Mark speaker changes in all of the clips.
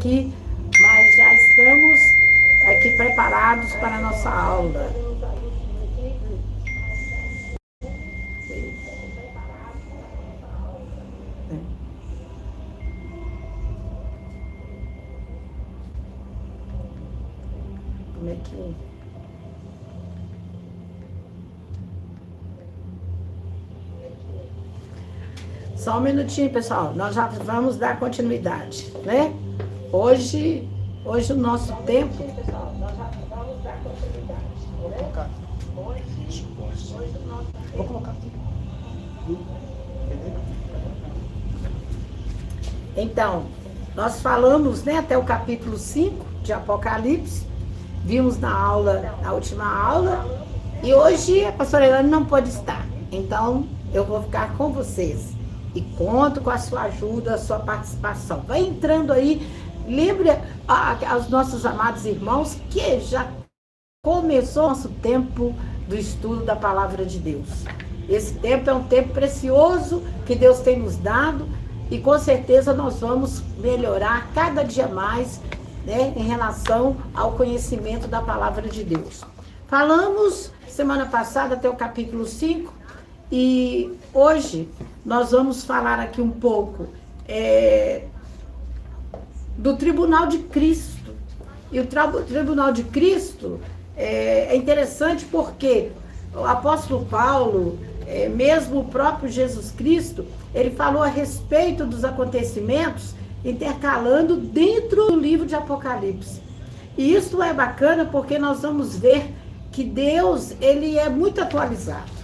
Speaker 1: aqui, mas já estamos aqui preparados para a nossa aula. Como é que... Só um minutinho, pessoal. Nós já vamos dar continuidade, né? Hoje o nosso tempo...
Speaker 2: Vou colocar aqui.
Speaker 1: Então, nós falamos, né, até o capítulo 5 de Apocalipse. Vimos na última aula. E hoje a pastora Elane não pode estar. Então, eu vou ficar com vocês. E conto com a sua ajuda, a sua participação. Vai entrando aí, lembre aos nossos amados irmãos que já começou o nosso tempo do estudo da Palavra de Deus. Esse tempo é um tempo precioso que Deus tem nos dado e com certeza nós vamos melhorar cada dia mais, né, em relação ao conhecimento da Palavra de Deus. Falamos semana passada até o capítulo 5 e hoje nós vamos falar aqui um pouco do Tribunal de Cristo. E o Tribunal de Cristo é interessante porque o apóstolo Paulo, mesmo o próprio Jesus Cristo, ele falou a respeito dos acontecimentos intercalando dentro do livro de Apocalipse. E isso é bacana porque nós vamos ver que Deus, ele é muito atualizado.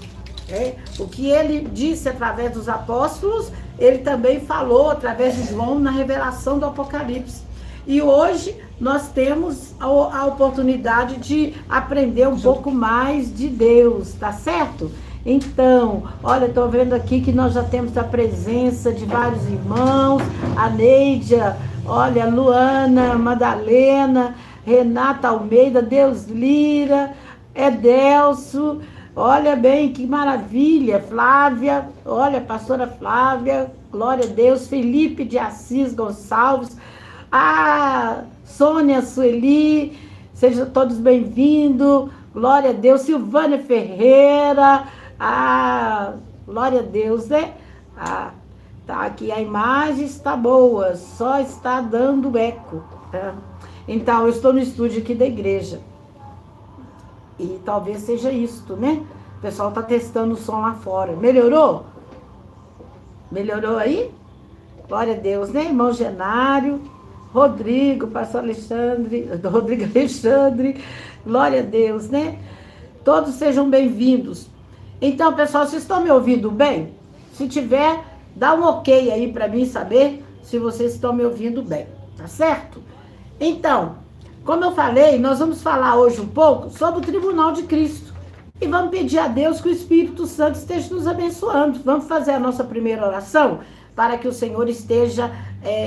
Speaker 1: O que ele disse através dos apóstolos, ele também falou através de João na revelação do Apocalipse. E hoje nós temos a oportunidade de aprender um pouco mais de Deus, tá certo? Então, olha, estou vendo aqui que nós já temos a presença de vários irmãos, a Neidia, olha, Luana, Madalena, Renata Almeida, Deus Lira, Edelso, olha bem, que maravilha, Flávia, olha, pastora Flávia, glória a Deus, Felipe de Assis Gonçalves, a Sônia Sueli, sejam todos bem-vindos, glória a Deus, Silvânia Ferreira, glória a Deus, né? Tá aqui, a imagem está boa, só está dando eco, tá? Então, eu estou no estúdio aqui da igreja. E talvez seja isto, né? O pessoal está testando o som lá fora. Melhorou? Melhorou aí? Glória a Deus, né? Irmão Genário, Rodrigo, pastor Alexandre, Rodrigo Alexandre, glória a Deus, né? Todos sejam bem-vindos. Então, pessoal, vocês estão me ouvindo bem? Se tiver, dá um ok aí para mim saber se vocês estão me ouvindo bem, tá certo? Então, como eu falei, nós vamos falar hoje um pouco sobre o Tribunal de Cristo. E vamos pedir a Deus que o Espírito Santo esteja nos abençoando. Vamos fazer a nossa primeira oração para que o Senhor esteja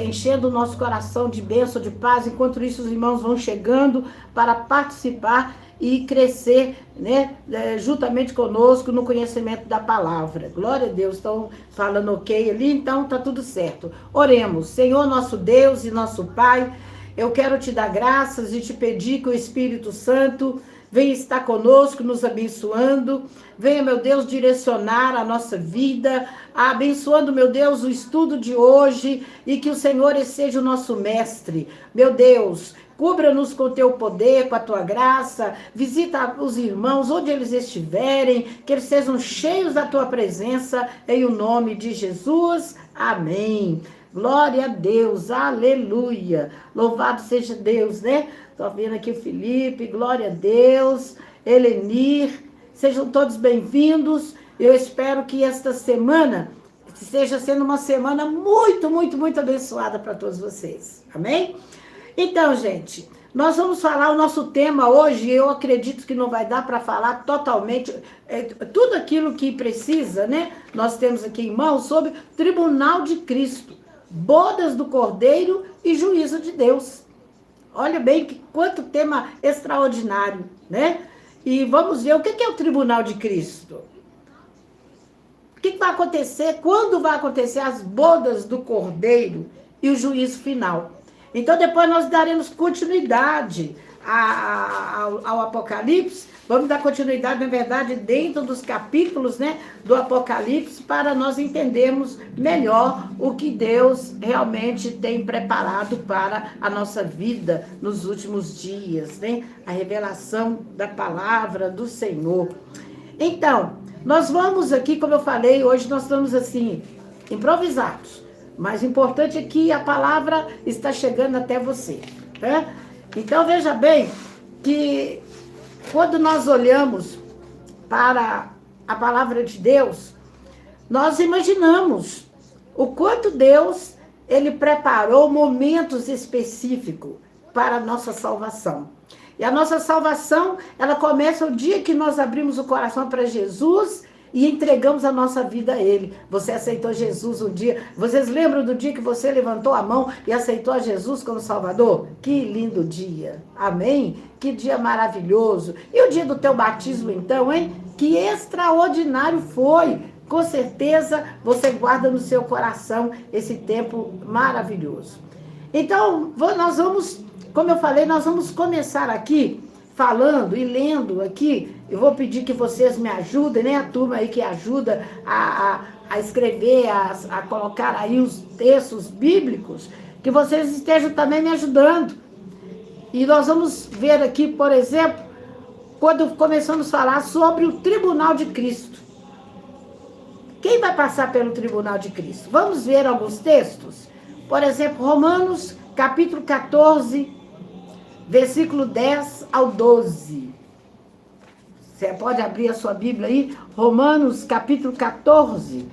Speaker 1: enchendo o nosso coração de bênção, de paz. Enquanto isso, os irmãos vão chegando para participar e crescer, né, juntamente conosco no conhecimento da palavra. Glória a Deus, estão falando ok ali, então tá tudo certo. Oremos. Senhor nosso Deus e nosso Pai, eu quero te dar graças e te pedir que o Espírito Santo venha estar conosco, nos abençoando. Venha, meu Deus, direcionar a nossa vida, abençoando, meu Deus, o estudo de hoje e que o Senhor seja o nosso mestre. Meu Deus, cubra-nos com o teu poder, com a tua graça. Visita os irmãos onde eles estiverem, que eles sejam cheios da tua presença, em o nome de Jesus. Amém. Glória a Deus, aleluia. Louvado seja Deus, né? Estou vendo aqui o Felipe, glória a Deus. Elenir, sejam todos bem-vindos. Eu espero que esta semana esteja sendo uma semana muito, muito, muito abençoada para todos vocês. Amém? Então, gente, nós vamos falar o nosso tema hoje. Eu acredito que não vai dar para falar totalmente tudo aquilo que precisa, né? Nós temos aqui em mãos sobre Tribunal de Cristo, bodas do Cordeiro e juízo de Deus. Olha bem quanto tema extraordinário, né? E vamos ver o que é o Tribunal de Cristo. O que vai acontecer, quando vai acontecer as bodas do Cordeiro e o juízo final. Então, depois nós daremos continuidade ao Apocalipse. Vamos dar continuidade, na verdade, dentro dos capítulos, né, do Apocalipse, para nós entendermos melhor o que Deus realmente tem preparado para a nossa vida nos últimos dias, né? A revelação da palavra do Senhor. Então, nós vamos aqui, como eu falei, hoje nós estamos assim, improvisados. Mas o importante é que a palavra está chegando até você, né? Então, veja bem que quando nós olhamos para a palavra de Deus, nós imaginamos o quanto Deus, ele preparou momentos específicos para a nossa salvação. E a nossa salvação, ela começa o dia que nós abrimos o coração para Jesus e entregamos a nossa vida a Ele. Você aceitou Jesus um dia. Vocês lembram do dia que você levantou a mão e aceitou a Jesus como Salvador? Que lindo dia. Amém? Que dia maravilhoso. E o dia do teu batismo então, hein? Que extraordinário foi. Com certeza você guarda no seu coração esse tempo maravilhoso. Então, nós vamos, como eu falei, nós vamos começar aqui falando e lendo aqui. Eu vou pedir que vocês me ajudem, né? A turma aí que ajuda a escrever, a colocar aí os textos bíblicos, que vocês estejam também me ajudando. E nós vamos ver aqui, por exemplo, quando começamos a falar sobre o tribunal de Cristo. Quem vai passar pelo tribunal de Cristo? Vamos ver alguns textos. Por exemplo, Romanos, capítulo 14, versículo 10 ao 12. Você pode abrir a sua Bíblia aí, Romanos capítulo 14.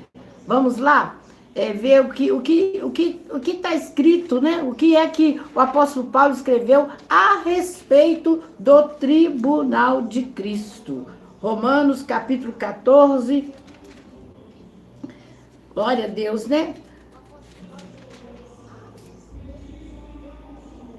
Speaker 1: Vamos lá, ver o que está escrito, né? O que é que o apóstolo Paulo escreveu a respeito do tribunal de Cristo. Romanos capítulo 14. Glória a Deus, né?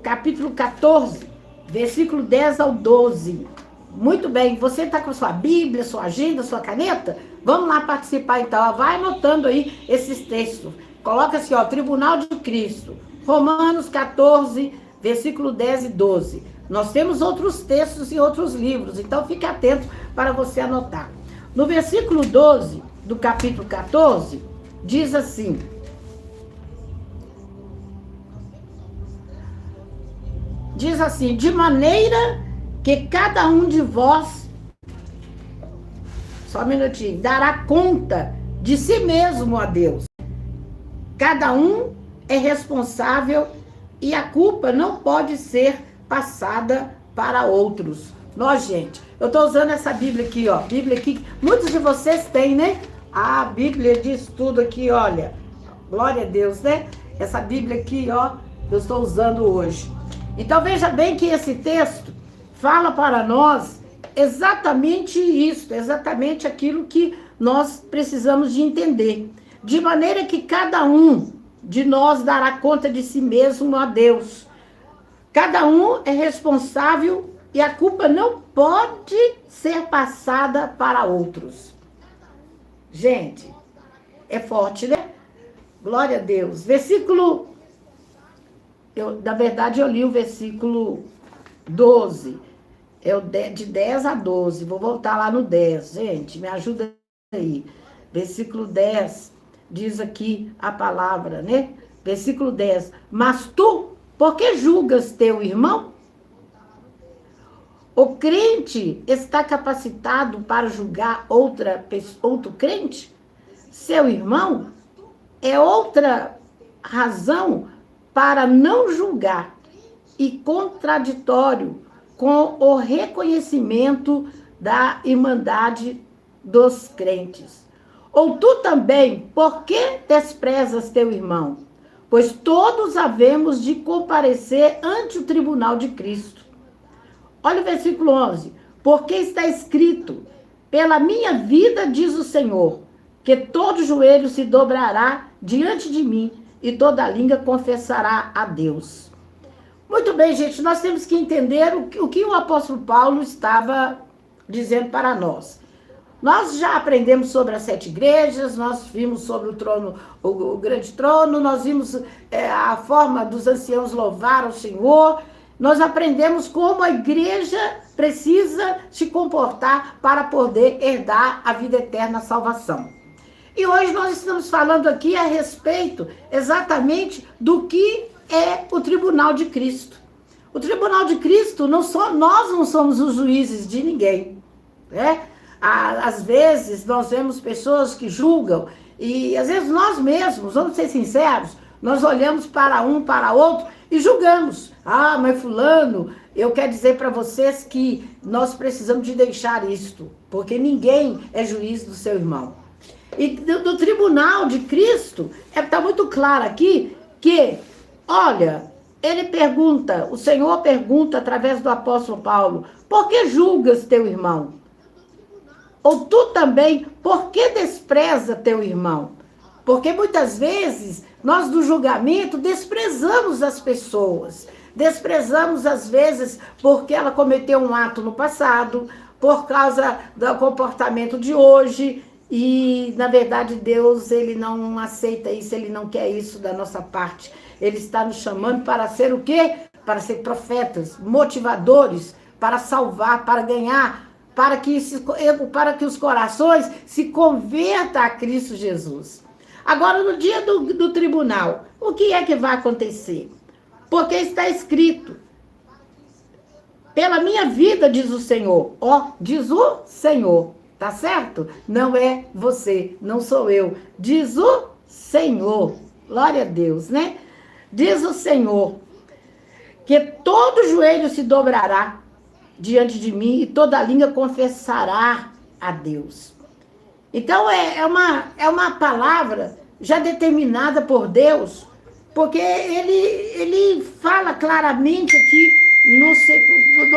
Speaker 1: Capítulo 14, versículo 10 ao 12. Muito bem, você está com a sua Bíblia, sua agenda, sua caneta? Vamos lá participar então. Vai anotando aí esses textos. Coloca assim, ó, Tribunal de Cristo. Romanos 14, versículo 10 e 12. Nós temos outros textos e outros livros, então fique atento para você anotar. No versículo 12 do capítulo 14, diz assim: de maneira que cada um de vós, só um minutinho, dará conta de si mesmo a Deus. Cada um é responsável e a culpa não pode ser passada para outros. Nós, gente, eu estou usando essa Bíblia aqui, ó, Bíblia aqui, muitos de vocês têm, né? A Bíblia diz tudo aqui, olha, glória a Deus, né? Essa Bíblia aqui, ó, eu estou usando hoje. Então, veja bem que esse texto fala para nós exatamente isso, exatamente aquilo que nós precisamos de entender. De maneira que cada um de nós dará conta de si mesmo a Deus. Cada um é responsável e a culpa não pode ser passada para outros. Gente, é forte, né? Glória a Deus. Versículo... na verdade, eu li o versículo 12. De 10 a 12. Vou voltar lá no 10. Gente, me ajuda aí. Versículo 10 diz aqui a palavra, né? Versículo 10. Mas tu, por que julgas teu irmão? O crente está capacitado para julgar outro crente? Seu irmão? É outra razão para não julgar e contraditório com o reconhecimento da irmandade dos crentes. Ou tu também, por que desprezas teu irmão? Pois todos havemos de comparecer ante o tribunal de Cristo. Olha o versículo 11. Porque está escrito, pela minha vida, diz o Senhor, que todo joelho se dobrará diante de mim e toda língua confessará a Deus. Muito bem, gente, nós temos que entender o que o apóstolo Paulo estava dizendo para nós. Nós já aprendemos sobre as 7 igrejas, nós vimos sobre o trono, o grande trono, nós vimos a forma dos anciãos louvar ao Senhor, nós aprendemos como a igreja precisa se comportar para poder herdar a vida eterna, a salvação. E hoje nós estamos falando aqui a respeito exatamente do que é o tribunal de Cristo. O tribunal de Cristo, nós não somos os juízes de ninguém, né? Às vezes nós vemos pessoas que julgam e às vezes nós mesmos, vamos ser sinceros, nós olhamos para um, para outro e julgamos. Ah, mas fulano, eu quero dizer para vocês que nós precisamos de deixar isto, porque ninguém é juiz do seu irmão. E do tribunal de Cristo, está muito claro aqui que, olha, ele pergunta, o Senhor pergunta através do apóstolo Paulo, por que julgas teu irmão? Ou tu também, por que despreza teu irmão? Porque muitas vezes, nós do julgamento desprezamos as pessoas. Desprezamos às vezes porque ela cometeu um ato no passado, por causa do comportamento de hoje. E, na verdade, Deus, ele não aceita isso, ele não quer isso da nossa parte. Ele está nos chamando para ser o quê? Para ser profetas, motivadores, para salvar, para ganhar, para que os corações se convertam a Cristo Jesus. Agora, no dia do tribunal, o que é que vai acontecer? Porque está escrito, pela minha vida, diz o Senhor. Ó, diz o Senhor, tá certo? Não é você, não sou eu. Diz o Senhor. Glória a Deus, né? Diz o Senhor, que todo joelho se dobrará diante de mim e toda língua confessará a Deus. Então, é uma palavra já determinada por Deus, porque ele fala claramente aqui,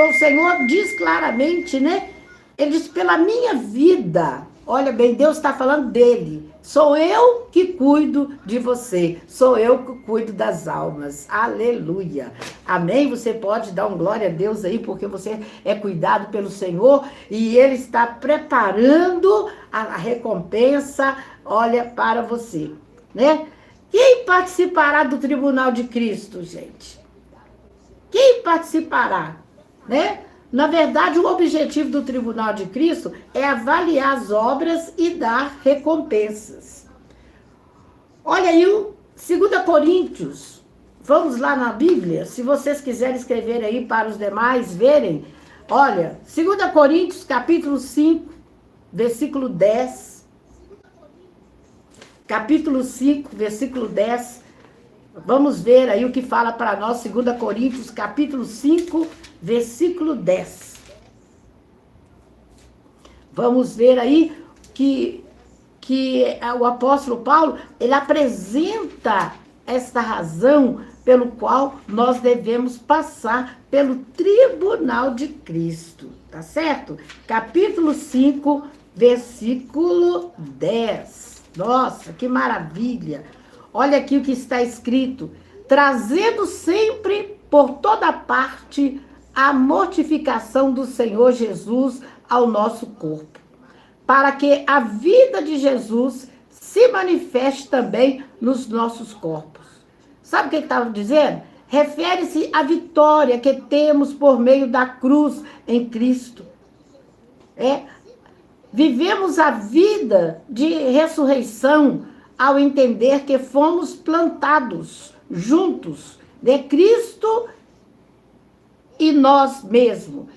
Speaker 1: o Senhor diz claramente, né? Ele diz, pela minha vida, olha bem, Deus está falando dele, sou eu que cuido de você, sou eu que cuido das almas, aleluia, amém? Você pode dar um glória a Deus aí, porque você é cuidado pelo Senhor, e Ele está preparando a recompensa, olha, para você, né? Quem participará do tribunal de Cristo, gente? Quem participará, né? Na verdade, o objetivo do tribunal de Cristo é avaliar as obras e dar recompensas. Olha aí, 2 Coríntios, vamos lá na Bíblia, se vocês quiserem escrever aí para os demais verem. Olha, 2 Coríntios, capítulo 5, versículo 10. Capítulo 5, versículo 10. Vamos ver aí o que fala para nós, 2 Coríntios, capítulo 5, versículo 10. Vamos ver aí que o apóstolo Paulo, ele apresenta esta razão pelo qual nós devemos passar pelo tribunal de Cristo, tá certo? Capítulo 5, versículo 10. Nossa, que maravilha! Olha aqui o que está escrito, trazendo sempre por toda parte a mortificação do Senhor Jesus ao nosso corpo, para que a vida de Jesus se manifeste também nos nossos corpos. Sabe o que ele estava dizendo? Refere-se à vitória que temos por meio da cruz em Cristo. Vivemos a vida de ressurreição ao entender que fomos plantados juntos de Cristo e nós mesmos,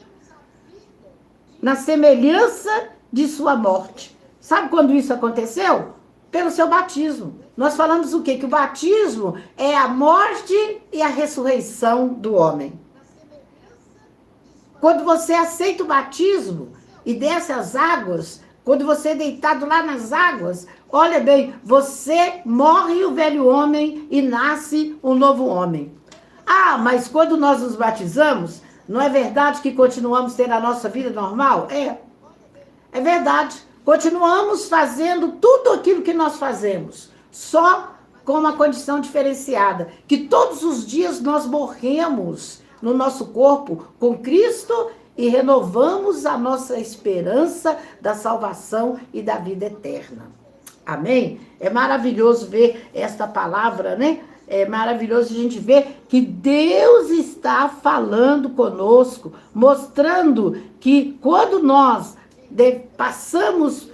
Speaker 1: na semelhança de sua morte. Sabe quando isso aconteceu? Pelo seu batismo. Nós falamos o quê? Que o batismo é a morte e a ressurreição do homem. Quando você aceita o batismo e desce as águas, quando você é deitado lá nas águas, olha bem, você morre o velho homem e nasce um novo homem. Ah, mas quando nós nos batizamos, não é verdade que continuamos tendo a nossa vida normal? É verdade. Continuamos fazendo tudo aquilo que nós fazemos, só com uma condição diferenciada, que todos os dias nós morremos no nosso corpo com Cristo e renovamos a nossa esperança da salvação e da vida eterna. Amém? É maravilhoso ver esta palavra, né? É maravilhoso a gente ver que Deus está falando conosco, mostrando que quando nós passamos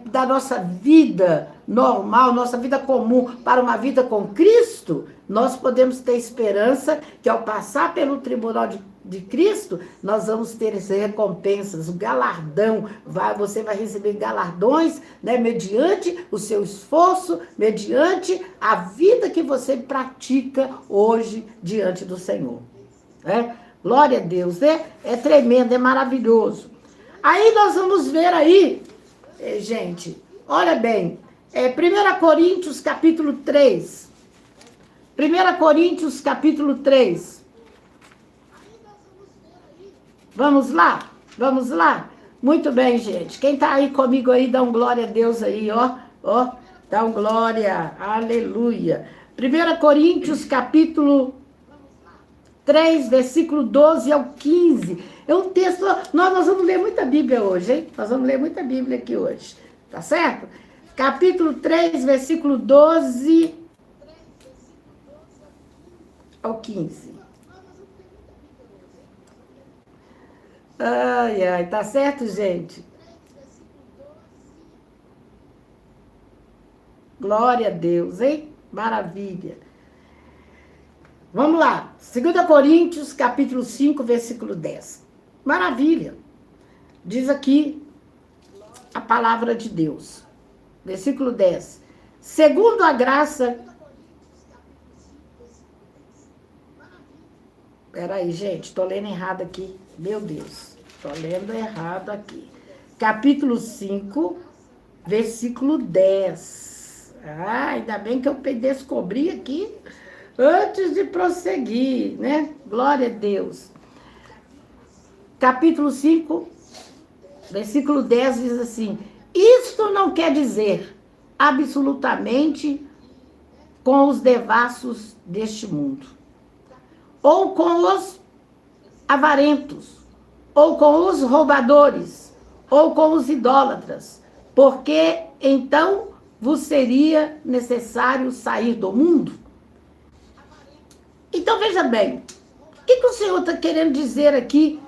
Speaker 1: da nossa vida normal, nossa vida comum, para uma vida com Cristo, nós podemos ter esperança que ao passar pelo tribunal de Cristo, nós vamos ter as recompensas, o galardão, você vai receber galardões, né, mediante o seu esforço, mediante a vida que você pratica hoje diante do Senhor. Né? Glória a Deus, né? É tremendo, é maravilhoso. Aí nós vamos ver aí, gente, olha bem, 1 Coríntios capítulo 3. 1 Coríntios capítulo 3. Vamos lá? Vamos lá? Muito bem, gente. Quem tá aí comigo aí, dá um glória a Deus aí, ó. Ó, dá um glória. Aleluia. 1 Coríntios capítulo 3, versículo 12 ao 15. É um texto, nós vamos ler muita Bíblia hoje, hein? Nós vamos ler muita Bíblia aqui hoje. Tá certo? Capítulo 3, versículo 12 ao 15. Ai, ai, tá certo, gente? Glória a Deus, hein? Maravilha. Vamos lá. 2 Coríntios, capítulo 5, versículo 10. Maravilha. Diz aqui a palavra de Deus. Versículo 10. Segundo a graça... Peraí, gente, tô lendo errado aqui. Meu Deus, tô lendo errado aqui. Capítulo 5, versículo 10. Ah, ainda bem que eu descobri aqui antes de prosseguir, né? Glória a Deus. Capítulo 5, versículo 10 diz assim: isto não quer dizer absolutamente com os devassos deste mundo, ou com os avarentos, ou com os roubadores, ou com os idólatras, porque então vos seria necessário sair do mundo. Então veja bem, o que o Senhor está querendo dizer aqui?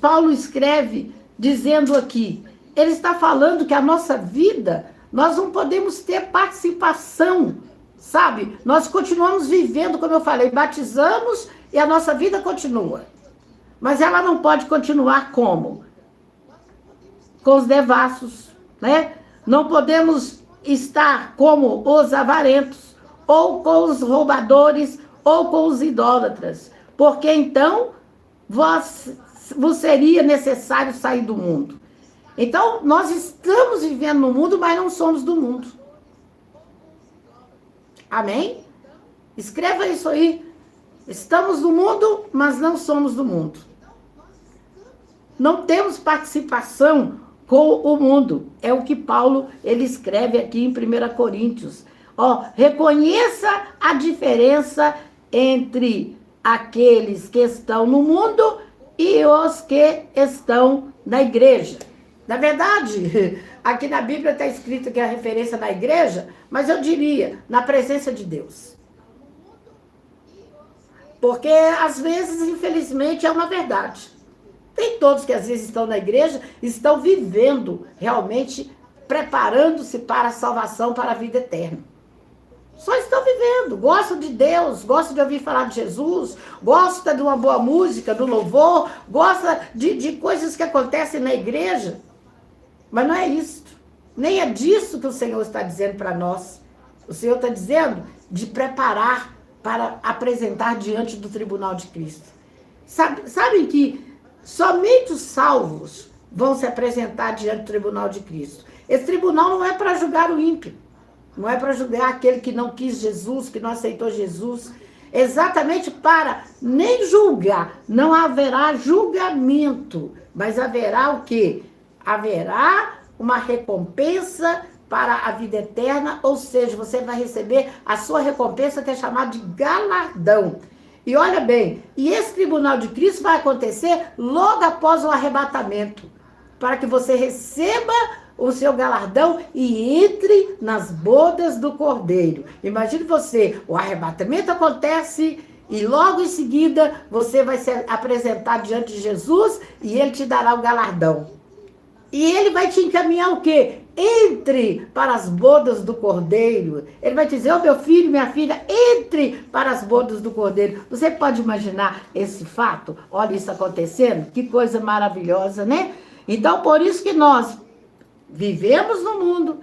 Speaker 1: Paulo escreve dizendo aqui, ele está falando que a nossa vida, nós não podemos ter participação, sabe? Nós continuamos vivendo, como eu falei, batizamos e a nossa vida continua. Mas ela não pode continuar como? Com os devassos, né? Não podemos estar como os avarentos, ou com os roubadores, ou com os idólatras, porque então vos seria necessário sair do mundo. Então, nós estamos vivendo no mundo, mas não somos do mundo. Amém? Escreva isso aí. Estamos no mundo, mas não somos do mundo. Não temos participação com o mundo. É o que Paulo, ele escreve aqui em 1 Coríntios. Ó, reconheça a diferença entre aqueles que estão no mundo e os que estão na igreja. Na verdade, aqui na Bíblia está escrito que é a referência na igreja, mas eu diria, na presença de Deus. Porque, às vezes, infelizmente, é uma verdade. Tem todos que, às vezes, estão na igreja, estão vivendo, realmente, preparando-se para a salvação, para a vida eterna. Só estão vivendo, gostam de Deus, gostam de ouvir falar de Jesus, gostam de uma boa música, do louvor, gostam de coisas que acontecem na igreja. Mas não é isso. Nem é disso que o Senhor está dizendo para nós. O Senhor está dizendo de preparar para apresentar diante do tribunal de Cristo. Sabem que somente os salvos vão se apresentar diante do tribunal de Cristo. Esse tribunal não é para julgar o ímpio. Não é para julgar aquele que não quis Jesus, que não aceitou Jesus. Exatamente para nem julgar. Não haverá julgamento. Mas haverá o quê? Haverá uma recompensa para a vida eterna. Ou seja, você vai receber a sua recompensa, que é chamada de galardão. E olha bem, e esse tribunal de Cristo vai acontecer logo após o arrebatamento, para que você receba o seu galardão e entre nas bodas do Cordeiro. Imagine você, o arrebatamento acontece e logo em seguida você vai ser apresentado diante de Jesus e ele te dará o galardão. E ele vai te encaminhar o quê? Entre para as bodas do Cordeiro. Ele vai te dizer, ô meu filho, minha filha, entre para as bodas do Cordeiro. Você pode imaginar esse fato? Olha isso acontecendo, que coisa maravilhosa, né? Então, por isso que nós vivemos no mundo,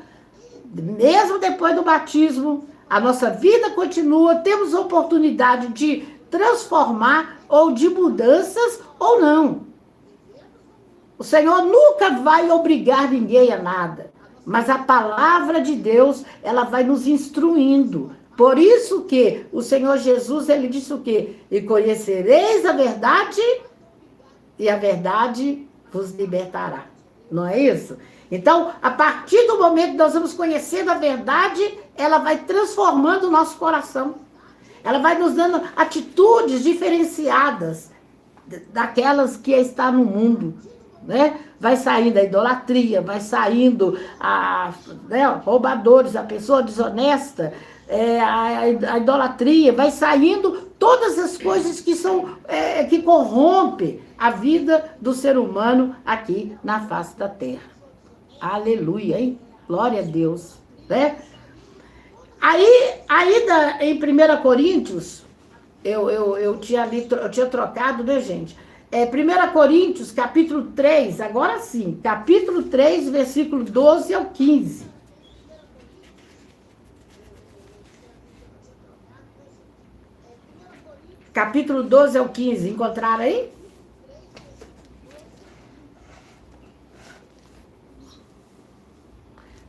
Speaker 1: mesmo depois do batismo, a nossa vida continua, temos oportunidade de transformar ou de mudanças ou não. O Senhor nunca vai obrigar ninguém a nada, mas a palavra de Deus, ela vai nos instruindo. Por isso que o Senhor Jesus, ele disse o quê? E conhecereis a verdade, e a verdade vos libertará. Não é isso? Então, a partir do momento que nós vamos conhecendo a verdade, ela vai transformando o nosso coração. Ela vai nos dando atitudes diferenciadas daquelas que está no mundo. Né? Vai saindo a idolatria, vai saindo roubadores, a pessoa desonesta, a idolatria, vai saindo todas as coisas que são que corrompem a vida do ser humano aqui na face da terra. Aleluia, hein? Glória a Deus, né? Em 1 Coríntios, eu tinha trocado, né, gente? 1 Coríntios, capítulo 3, agora sim, capítulo 3, versículo 12 ao 15. Capítulo 12 ao 15, encontraram aí?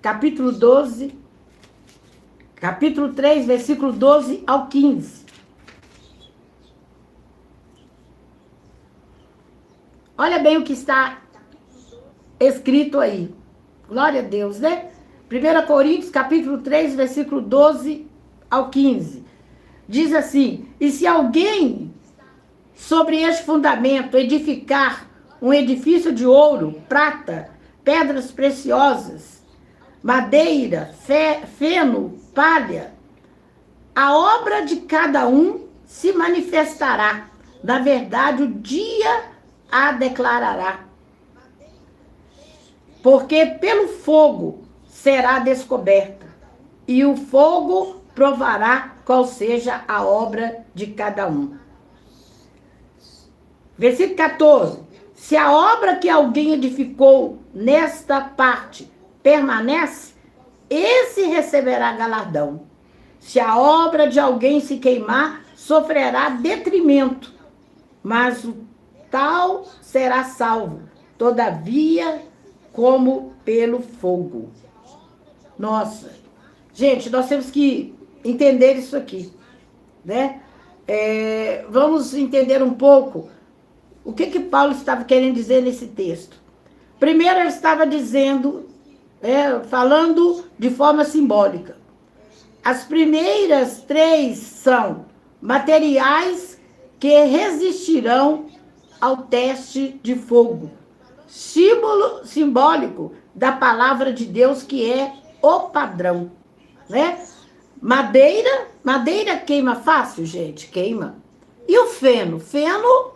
Speaker 1: Capítulo 12, capítulo 3, versículo 12 ao 15. Olha bem o que está escrito aí. Glória a Deus, né? 1 Coríntios, capítulo 3, versículo 12 ao 15. Diz assim, e se alguém sobre este fundamento edificar um edifício de ouro, prata, pedras preciosas, madeira, feno, palha, a obra de cada um se manifestará. Na verdade, o dia a declarará. Porque pelo fogo será descoberta, e o fogo provará qual seja a obra de cada um. Versículo 14. Se a obra que alguém edificou nesta parte permanece, esse receberá galardão. Se a obra de alguém se queimar, sofrerá detrimento, mas o tal será salvo, todavia, como pelo fogo. Nossa, gente, nós temos que entender isso aqui, né? Vamos entender um pouco o que Paulo estava querendo dizer nesse texto. Primeiro, ele estava dizendo, falando de forma simbólica. As primeiras três são materiais que resistirão ao teste de fogo. Símbolo simbólico da palavra de Deus, que é o padrão, né? Madeira queima fácil, gente, queima. E o feno? Feno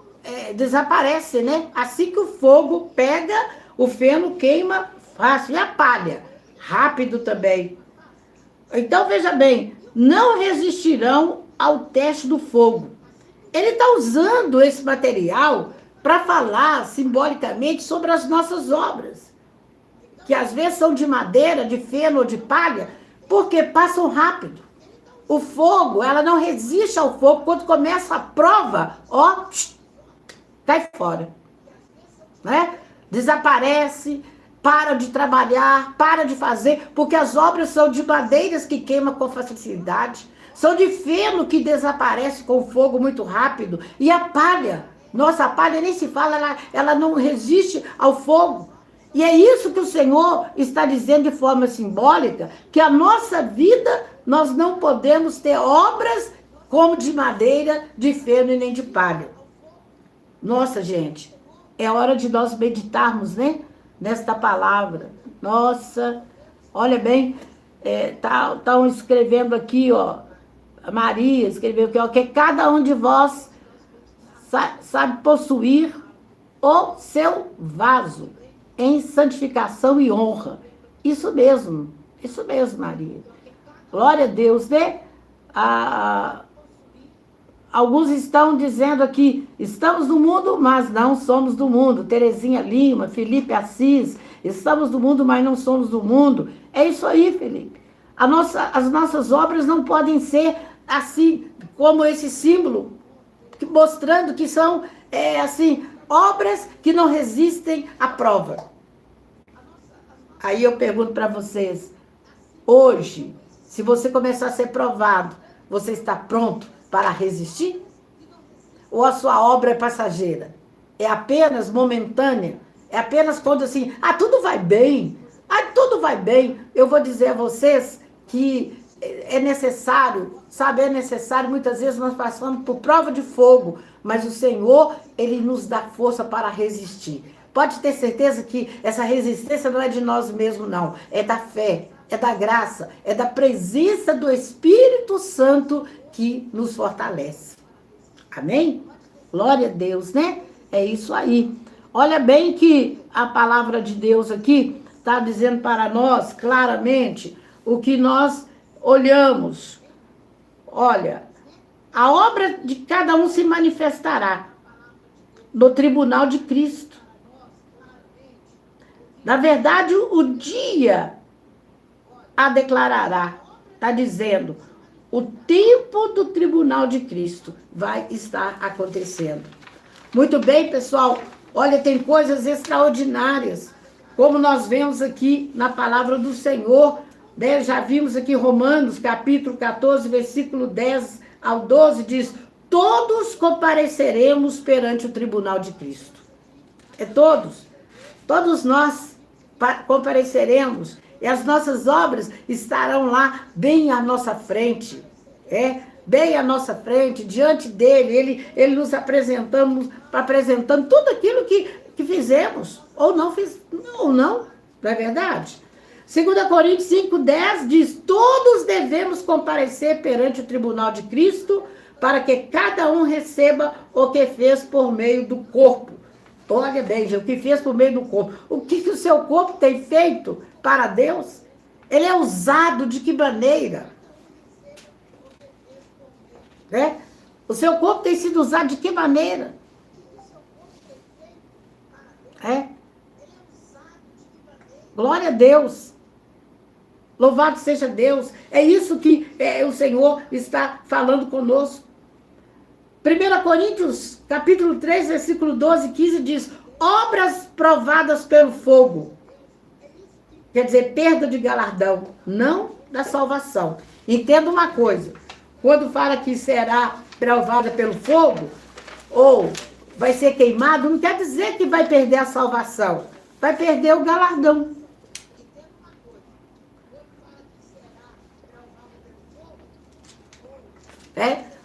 Speaker 1: desaparece, né? Assim que o fogo pega, o feno queima fácil. E a palha? Rápido também. Então, veja bem, não resistirão ao teste do fogo. Ele está usando esse material para falar simbolicamente sobre as nossas obras, que às vezes são de madeira, de feno ou de palha, porque passam rápido. O fogo, ela não resiste ao fogo. Quando começa a prova, cai fora, né? Desaparece, para de trabalhar, para de fazer, porque as obras são de madeiras que queimam com facilidade, são de feno que desaparece com fogo muito rápido, e a palha, nossa, a palha nem se fala, ela não resiste ao fogo. E é isso que o Senhor está dizendo de forma simbólica, que a nossa vida, nós não podemos ter obras como de madeira, de feno e nem de palha. Nossa, gente, é hora de nós meditarmos, né? Nesta palavra. Nossa, olha bem, estão escrevendo aqui, ó, a Maria escreveu aqui, ó, que cada um de vós sabe possuir o seu vaso em santificação e honra. Isso mesmo, Maria. Glória a Deus, né? Alguns estão dizendo aqui, estamos no mundo, mas não somos do mundo. Terezinha Lima, Felipe Assis, estamos do mundo, mas não somos do mundo. É isso aí, Felipe. As nossas obras não podem ser assim, como esse símbolo, mostrando que são, assim, obras que não resistem à prova. Aí eu pergunto para vocês, hoje, se você começar a ser provado, você está pronto para resistir? Ou a sua obra é passageira? É apenas momentânea? É apenas quando assim, tudo vai bem, tudo vai bem. Eu vou dizer a vocês que é necessário, sabe, muitas vezes nós passamos por prova de fogo, mas o Senhor, Ele nos dá força para resistir. Pode ter certeza que essa resistência não é de nós mesmos, não. É da fé, é da graça, é da presença do Espírito Santo que nos fortalece. Amém? Glória a Deus, né? É isso aí. Olha bem que a palavra de Deus aqui está dizendo para nós claramente o que nós olhamos. Olha, a obra de cada um se manifestará no tribunal de Cristo. Na verdade, o dia a declarará. Está dizendo, o tempo do tribunal de Cristo vai estar acontecendo. Muito bem, pessoal. Olha, tem coisas extraordinárias, como nós vemos aqui na palavra do Senhor, né? Já vimos aqui Romanos, capítulo 14, versículo 10 ao 12, diz, todos compareceremos perante o tribunal de Cristo. Todos nós compareceremos, e as nossas obras estarão lá bem à nossa frente, bem à nossa frente, diante dele, ele nos apresentando tudo aquilo que fizemos, ou não, não é verdade? 2 Coríntios 5,10 diz, todos devemos comparecer perante o tribunal de Cristo, para que cada um receba o que fez por meio do corpo. Olha bem, o que fez por meio do corpo. O que o seu corpo tem feito para Deus? Ele é usado de que maneira? O seu corpo tem sido usado de que maneira? Glória a Deus. Louvado seja Deus. É isso que o Senhor está falando conosco. 1 Coríntios, capítulo 3, versículo 12 e 15 diz, obras provadas pelo fogo. Quer dizer, perda de galardão, não da salvação. Entenda uma coisa, quando fala que será provada pelo fogo, ou vai ser queimado, não quer dizer que vai perder a salvação, vai perder o galardão.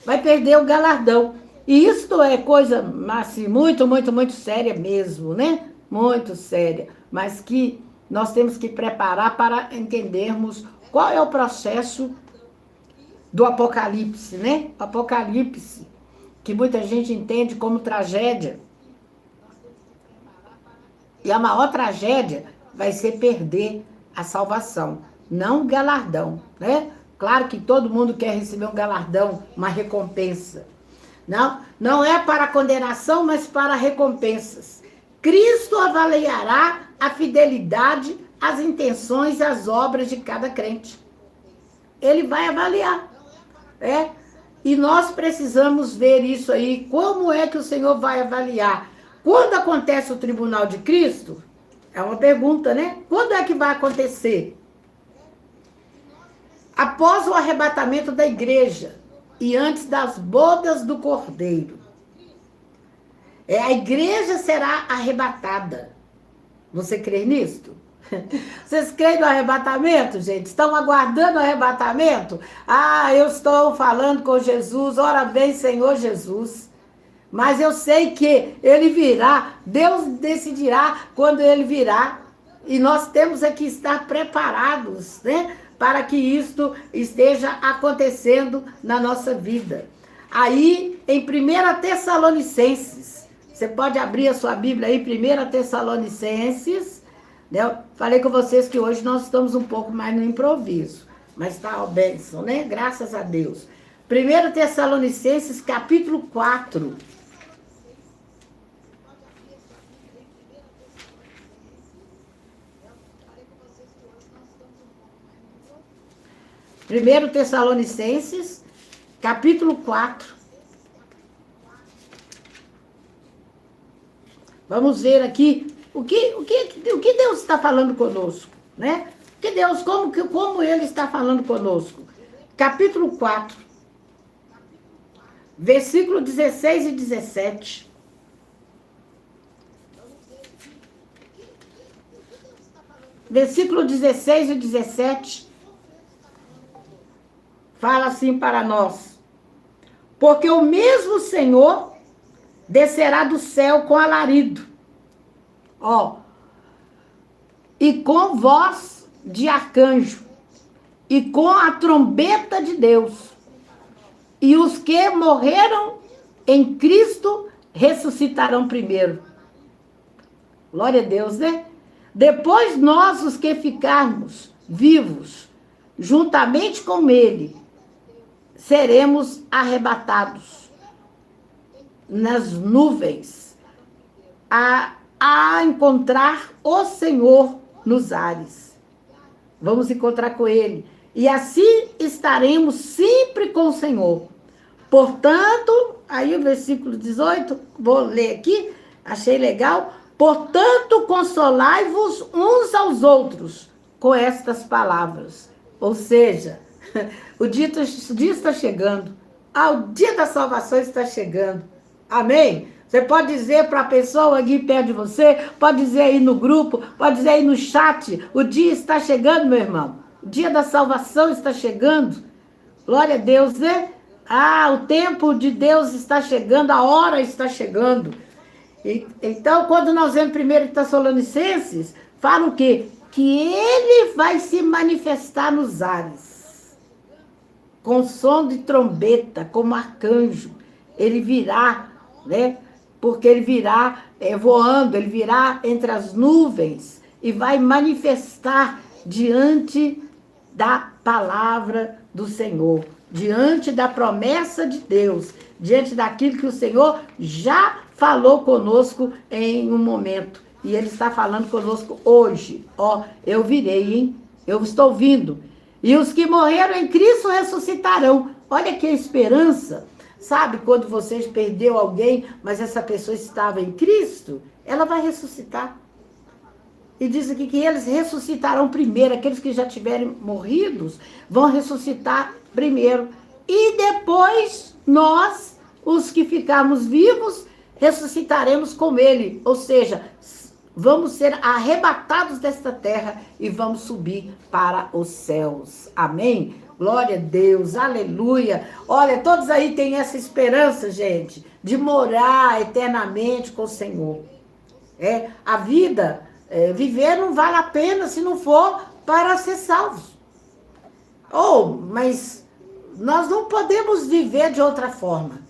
Speaker 1: Vai perder o galardão. E isto é coisa assim, muito, muito, muito séria mesmo, né? Muito séria. Mas que nós temos que preparar para entendermos qual é o processo do Apocalipse, né? Apocalipse, que muita gente entende como tragédia. E a maior tragédia vai ser perder a salvação, não o galardão, né? Claro que todo mundo quer receber um galardão, uma recompensa. Não é para condenação, mas para recompensas. Cristo avaliará a fidelidade, as intenções e as obras de cada crente. Ele vai avaliar. E nós precisamos ver isso aí. Como é que o Senhor vai avaliar? Quando acontece o tribunal de Cristo? É uma pergunta, né? Quando é que vai acontecer? Após o arrebatamento da igreja e antes das bodas do Cordeiro. A igreja será arrebatada. Você crê nisto? Vocês creem no arrebatamento, gente? Estão aguardando o arrebatamento? Ah, eu estou falando com Jesus, ora vem, Senhor Jesus. Mas eu sei que ele virá, Deus decidirá quando ele virá. E nós temos é que estar preparados, né? Para que isto esteja acontecendo na nossa vida. Aí, em 1 Tessalonicenses, você pode abrir a sua Bíblia aí, 1 Tessalonicenses, né? Eu falei com vocês que hoje nós estamos um pouco mais no improviso, mas está a bênção, né? Graças a Deus. 1 Tessalonicenses, capítulo 4. Primeiro Tessalonicenses, capítulo 4. Vamos ver aqui o que Deus está falando conosco, né? Que Deus, como Ele está falando conosco. Capítulo 4, versículo 16 e 17. Versículo 16 e 17. Fala assim para nós: porque o mesmo Senhor descerá do céu com alarido, e com voz de arcanjo, e com a trombeta de Deus, e os que morreram em Cristo ressuscitarão primeiro. Glória a Deus, né? Depois nós, os que ficarmos vivos, juntamente com Ele, seremos arrebatados nas nuvens a encontrar o Senhor nos ares. Vamos encontrar com Ele. E assim estaremos sempre com o Senhor. Portanto, aí o versículo 18, vou ler aqui, achei legal. Portanto, consolai-vos uns aos outros com estas palavras. Ou seja, o dia está chegando. O dia da salvação está chegando. Amém? Você pode dizer para a pessoa aqui perto de você, pode dizer aí no grupo, pode dizer aí no chat, o dia está chegando, meu irmão. O dia da salvação está chegando. Glória a Deus, né? O tempo de Deus está chegando, a hora está chegando. Então, quando nós vemos 1 Tessalonicenses, fala o quê? Que Ele vai se manifestar nos ares, com som de trombeta, como arcanjo. Ele virá, né? Porque ele virá voando, ele virá entre as nuvens e vai manifestar diante da palavra do Senhor, diante da promessa de Deus, diante daquilo que o Senhor já falou conosco em um momento. E Ele está falando conosco hoje. Eu virei, hein? Eu estou vindo. E os que morreram em Cristo ressuscitarão. Olha que esperança. Sabe, quando você perdeu alguém, mas essa pessoa estava em Cristo, ela vai ressuscitar. E diz aqui que eles ressuscitarão primeiro. Aqueles que já tiverem morridos vão ressuscitar primeiro. E depois, nós, os que ficarmos vivos, ressuscitaremos com Ele. Ou seja, vamos ser arrebatados desta terra e vamos subir para os céus. Amém? Glória a Deus, aleluia. Olha, todos aí têm essa esperança, gente, de morar eternamente com o Senhor. A vida, viver não vale a pena se não for para ser salvos. Mas nós não podemos viver de outra forma.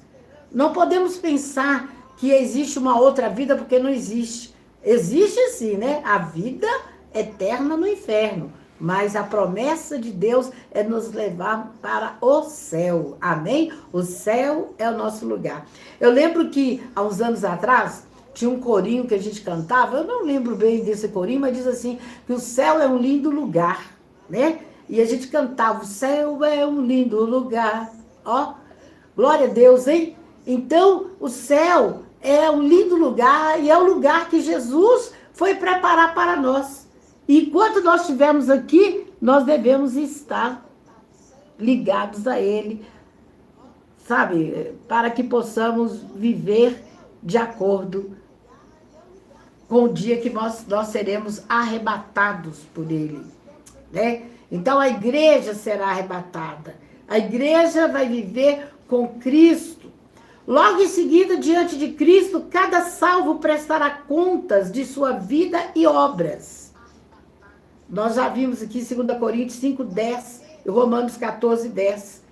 Speaker 1: Não podemos pensar que existe uma outra vida, porque não existe. Existe sim, né? A vida eterna no inferno. Mas a promessa de Deus é nos levar para o céu. Amém? O céu é o nosso lugar. Eu lembro que, há uns anos atrás, tinha um corinho que a gente cantava. Eu não lembro bem desse corinho, mas diz assim, que o céu é um lindo lugar, né? E a gente cantava, o céu é um lindo lugar. Glória a Deus, hein? Então, o céu é um lindo lugar e é o lugar que Jesus foi preparar para nós. E enquanto nós estivermos aqui, nós devemos estar ligados a Ele, sabe? Para que possamos viver de acordo com o dia que nós seremos arrebatados por ele, né? Então a igreja será arrebatada. A igreja vai viver com Cristo. Logo em seguida, diante de Cristo, cada salvo prestará contas de sua vida e obras. Nós já vimos aqui em 2 Coríntios 5:10 e Romanos 14:10,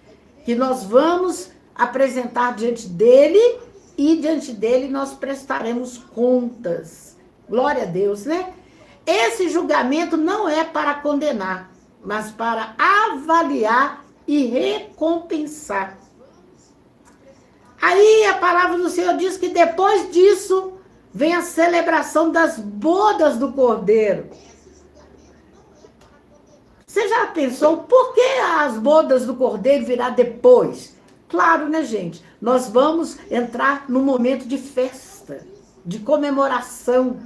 Speaker 1: que nós vamos apresentar diante dele e diante dele nós prestaremos contas. Glória a Deus, né? Esse julgamento não é para condenar, mas para avaliar e recompensar. Aí a palavra do Senhor diz que depois disso vem a celebração das bodas do Cordeiro. Você já pensou por que as bodas do Cordeiro virá depois? Claro, né, gente? Nós vamos entrar num momento de festa, de comemoração,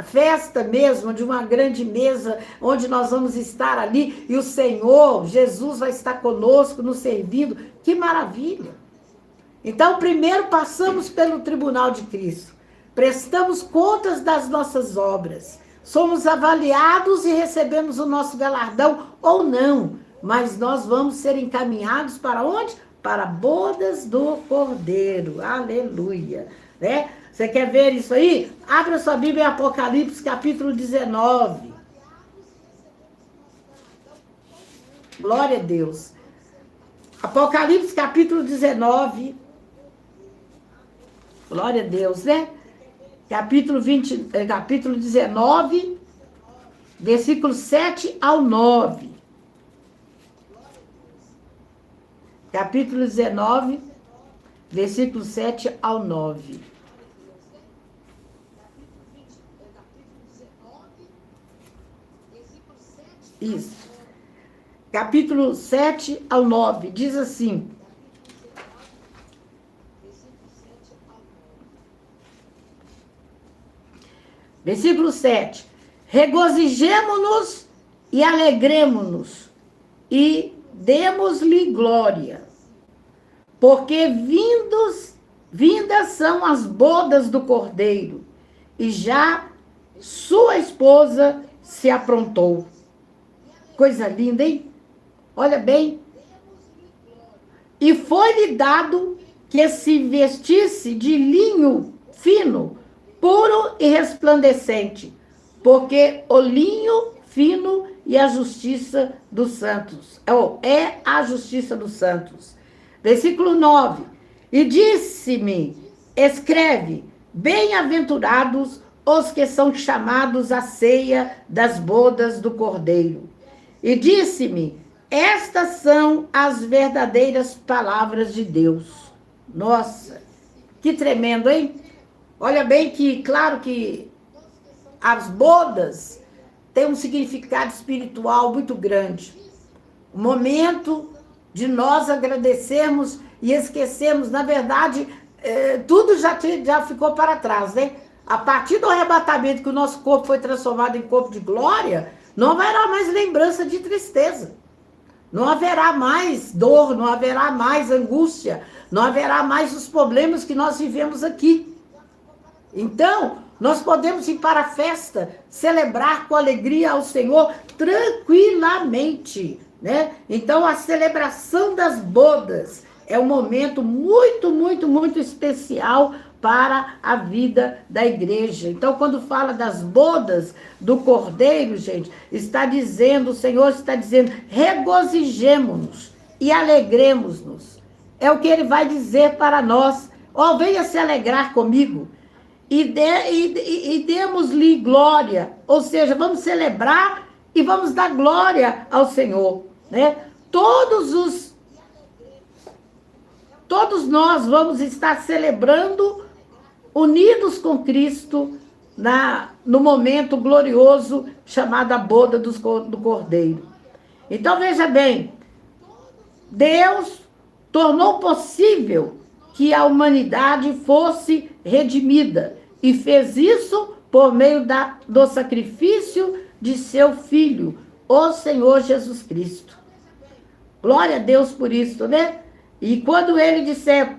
Speaker 1: festa mesmo, de uma grande mesa, onde nós vamos estar ali e o Senhor, Jesus, vai estar conosco, nos servindo. Que maravilha! Então, primeiro passamos pelo tribunal de Cristo, prestamos contas das nossas obras, somos avaliados e recebemos o nosso galardão ou não, mas nós vamos ser encaminhados para onde? Para bodas do Cordeiro. Aleluia! Né? Você quer ver isso aí? Abra sua Bíblia em Apocalipse, capítulo 19. Glória a Deus. Apocalipse, capítulo 19. Glória a Deus, né? Capítulo 19, versículo 7 ao 9. Capítulo 19, versículo 7 ao 9. Isso. Capítulo 7 ao 9, diz assim: versículo 7. Regozijemo-nos e alegremo-nos e demos-lhe glória, porque vindas são as bodas do Cordeiro, e já sua esposa se aprontou. Coisa linda, hein? Olha bem. E foi-lhe dado que se vestisse de linho fino, puro e resplandecente, porque o linho fino e a justiça dos santos, é a justiça dos santos. Versículo 9. E disse-me, escreve, bem-aventurados os que são chamados à ceia das bodas do Cordeiro. E disse-me, estas são as verdadeiras palavras de Deus. Nossa, que tremendo, hein? Olha bem que, claro que as bodas têm um significado espiritual muito grande. O momento de nós agradecermos e esquecermos, na verdade, tudo já ficou para trás, né? A partir do arrebatamento que o nosso corpo foi transformado em corpo de glória, não haverá mais lembrança de tristeza. Não haverá mais dor, não haverá mais angústia, não haverá mais os problemas que nós vivemos aqui. Então, nós podemos ir para a festa, celebrar com alegria ao Senhor tranquilamente, né? Então, a celebração das bodas é um momento muito, muito, muito especial para a vida da igreja. Então, quando fala das bodas do Cordeiro, gente, está dizendo, o Senhor está dizendo, regozijemo-nos e alegremos-nos. É o que ele vai dizer para nós. Ó, venha se alegrar comigo. E demos-lhe glória, ou seja, vamos celebrar e vamos dar glória ao Senhor, né? Todos nós vamos estar celebrando, unidos com Cristo, no momento glorioso chamado a boda do Cordeiro. Então veja bem, Deus tornou possível que a humanidade fosse redimida, e fez isso por meio do sacrifício de seu Filho, o Senhor Jesus Cristo. Glória a Deus por isso, né? E quando ele disser,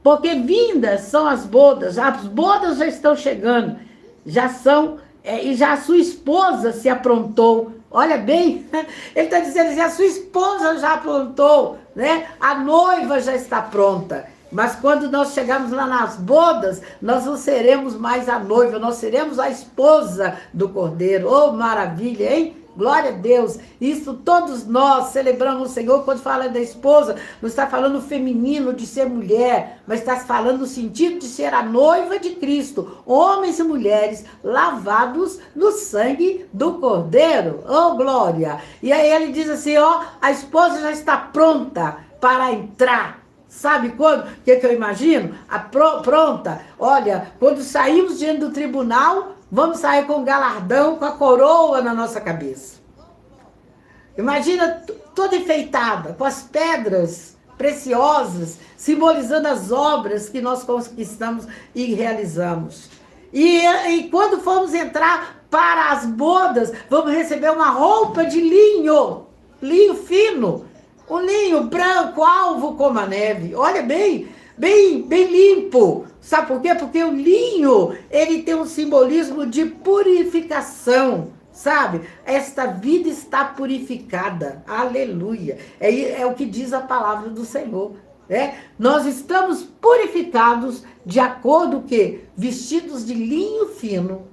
Speaker 1: porque vindas são as bodas já estão chegando, já são, e já a sua esposa se aprontou. Olha bem, ele está dizendo assim, a sua esposa já aprontou, né? A noiva já está pronta. Mas quando nós chegarmos lá nas bodas, nós não seremos mais a noiva, nós seremos a esposa do Cordeiro. Oh, maravilha, hein? Glória a Deus. Isso todos nós celebramos o Senhor. Quando fala da esposa, não está falando feminino de ser mulher, mas está falando no sentido de ser a noiva de Cristo. Homens e mulheres lavados no sangue do Cordeiro. Oh, glória. E aí ele diz assim, ó, a esposa já está pronta para entrar. Sabe quando? O que eu imagino? Pronta. Olha, quando saímos diante do tribunal, vamos sair com o galardão, com a coroa na nossa cabeça. Imagina toda enfeitada, com as pedras preciosas, simbolizando as obras que nós conquistamos e realizamos. E quando formos entrar para as bodas, vamos receber uma roupa de linho fino. Um linho branco, alvo como a neve. Olha bem limpo. Sabe por quê? Porque o linho, ele tem um simbolismo de purificação, sabe? Esta vida está purificada. Aleluia. É o que diz a palavra do Senhor, né? Nós estamos purificados de acordo que vestidos de linho fino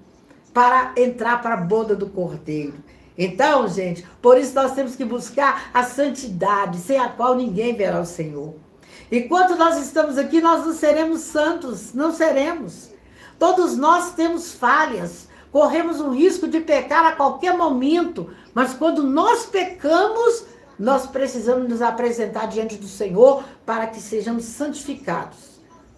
Speaker 1: para entrar para a boda do Cordeiro. Então, gente, por isso nós temos que buscar a santidade, sem a qual ninguém verá o Senhor. Enquanto nós estamos aqui, nós não seremos santos, não seremos. Todos nós temos falhas, corremos um risco de pecar a qualquer momento, mas quando nós pecamos, nós precisamos nos apresentar diante do Senhor para que sejamos santificados,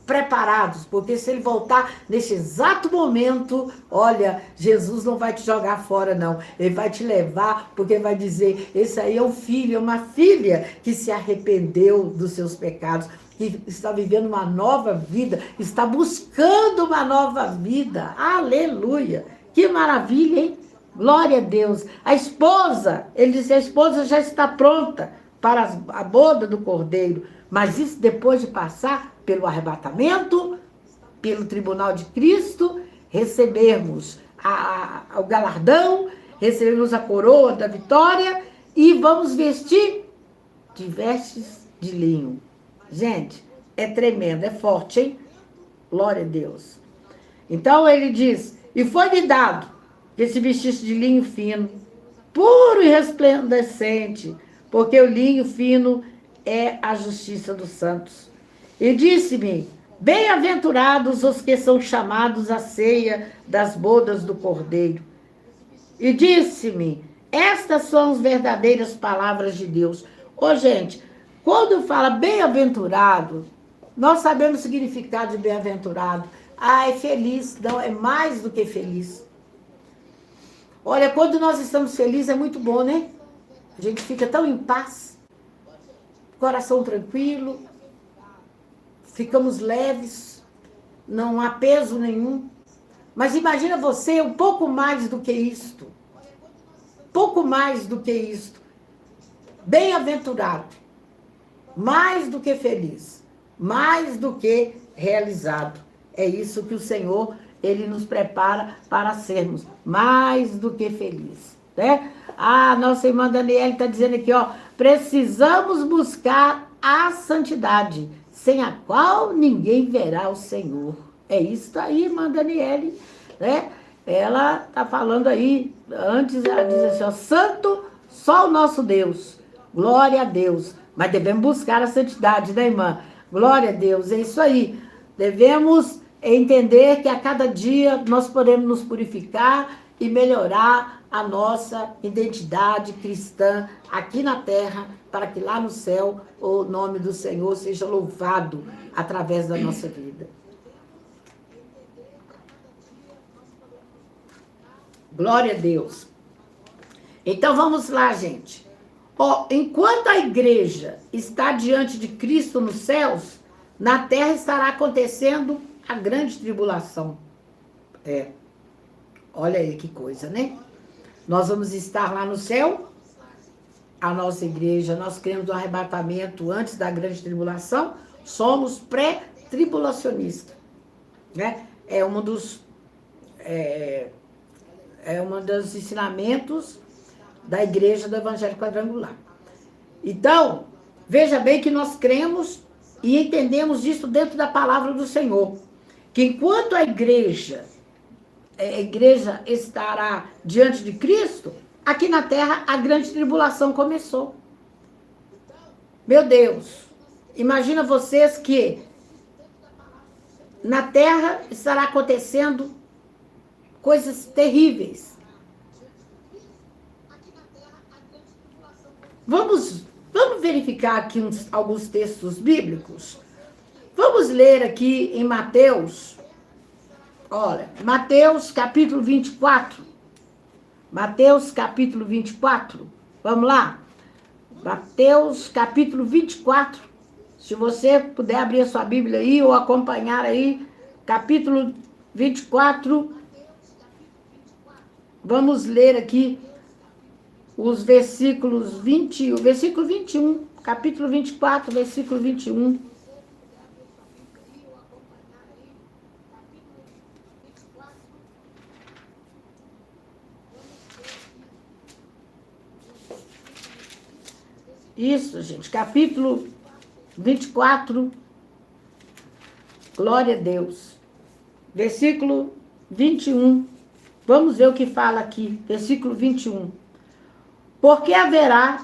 Speaker 1: preparados, porque se ele voltar nesse exato momento, olha, Jesus não vai te jogar fora não, ele vai te levar, porque vai dizer, esse aí é um filho, é uma filha que se arrependeu dos seus pecados, que está vivendo uma nova vida, está buscando uma nova vida, aleluia, que maravilha, hein? Glória a Deus. A esposa, ele disse, a esposa já está pronta para a boda do Cordeiro, mas isso depois de passar pelo arrebatamento, pelo tribunal de Cristo, recebermos o galardão, recebermos a coroa da vitória e vamos vestir de vestes de linho. Gente, é tremendo, é forte, hein? Glória a Deus. Então ele diz, e foi-lhe dado que se vestisse de linho fino, puro e resplandecente, porque o linho fino é a justiça dos santos. E disse-me, bem-aventurados os que são chamados à ceia das bodas do Cordeiro. E disse-me, estas são as verdadeiras palavras de Deus. Ô, gente, quando fala bem-aventurado, nós sabemos o significado de bem-aventurado. Ah, é feliz. Não, é mais do que feliz. Olha, quando nós estamos felizes é muito bom, né? A gente fica tão em paz, coração tranquilo, ficamos leves, não há peso nenhum. Mas imagina você um pouco mais do que isto. Pouco mais do que isto. Bem-aventurado. Mais do que feliz. Mais do que realizado. É isso que o Senhor, ele nos prepara para sermos. Mais do que feliz. Né? A nossa irmã Daniela está dizendo aqui, ó. Precisamos buscar a santidade, sem a qual ninguém verá o Senhor. É isso aí, irmã Daniele, né? Ela está falando aí, antes ela diz assim, ó, santo só o nosso Deus, glória a Deus, mas devemos buscar a santidade, né, irmã? Glória a Deus, é isso aí. Devemos entender que a cada dia nós podemos nos purificar e melhorar a nossa identidade cristã aqui na terra, para que lá no céu o nome do Senhor seja louvado através da nossa vida. Glória a Deus. Então vamos lá, gente. Ó, enquanto a igreja está diante de Cristo nos céus, na terra estará acontecendo a grande tribulação. Olha aí que coisa, né? Nós vamos estar lá no céu, a nossa igreja, nós cremos no arrebatamento antes da grande tribulação, somos pré-tribulacionistas, né? É um dos É um dos ensinamentos da Igreja do Evangelho Quadrangular. Então, veja bem que nós cremos e entendemos isso dentro da palavra do Senhor. Que enquanto a igreja estará diante de Cristo, aqui na terra a grande tribulação começou. Meu Deus, imagina vocês que na terra estará acontecendo coisas terríveis. Vamos verificar aqui alguns textos bíblicos. Vamos ler aqui em Mateus. Olha, Mateus capítulo 24. Mateus capítulo 24. Vamos lá? Mateus capítulo 24. Se você puder abrir a sua Bíblia aí ou acompanhar aí, capítulo 24. Vamos ler aqui os versículos 20, o versículo 21, capítulo 24, versículo 21. Isso, gente, capítulo 24, glória a Deus. Versículo 21, vamos ver o que fala aqui, versículo 21. Porque haverá,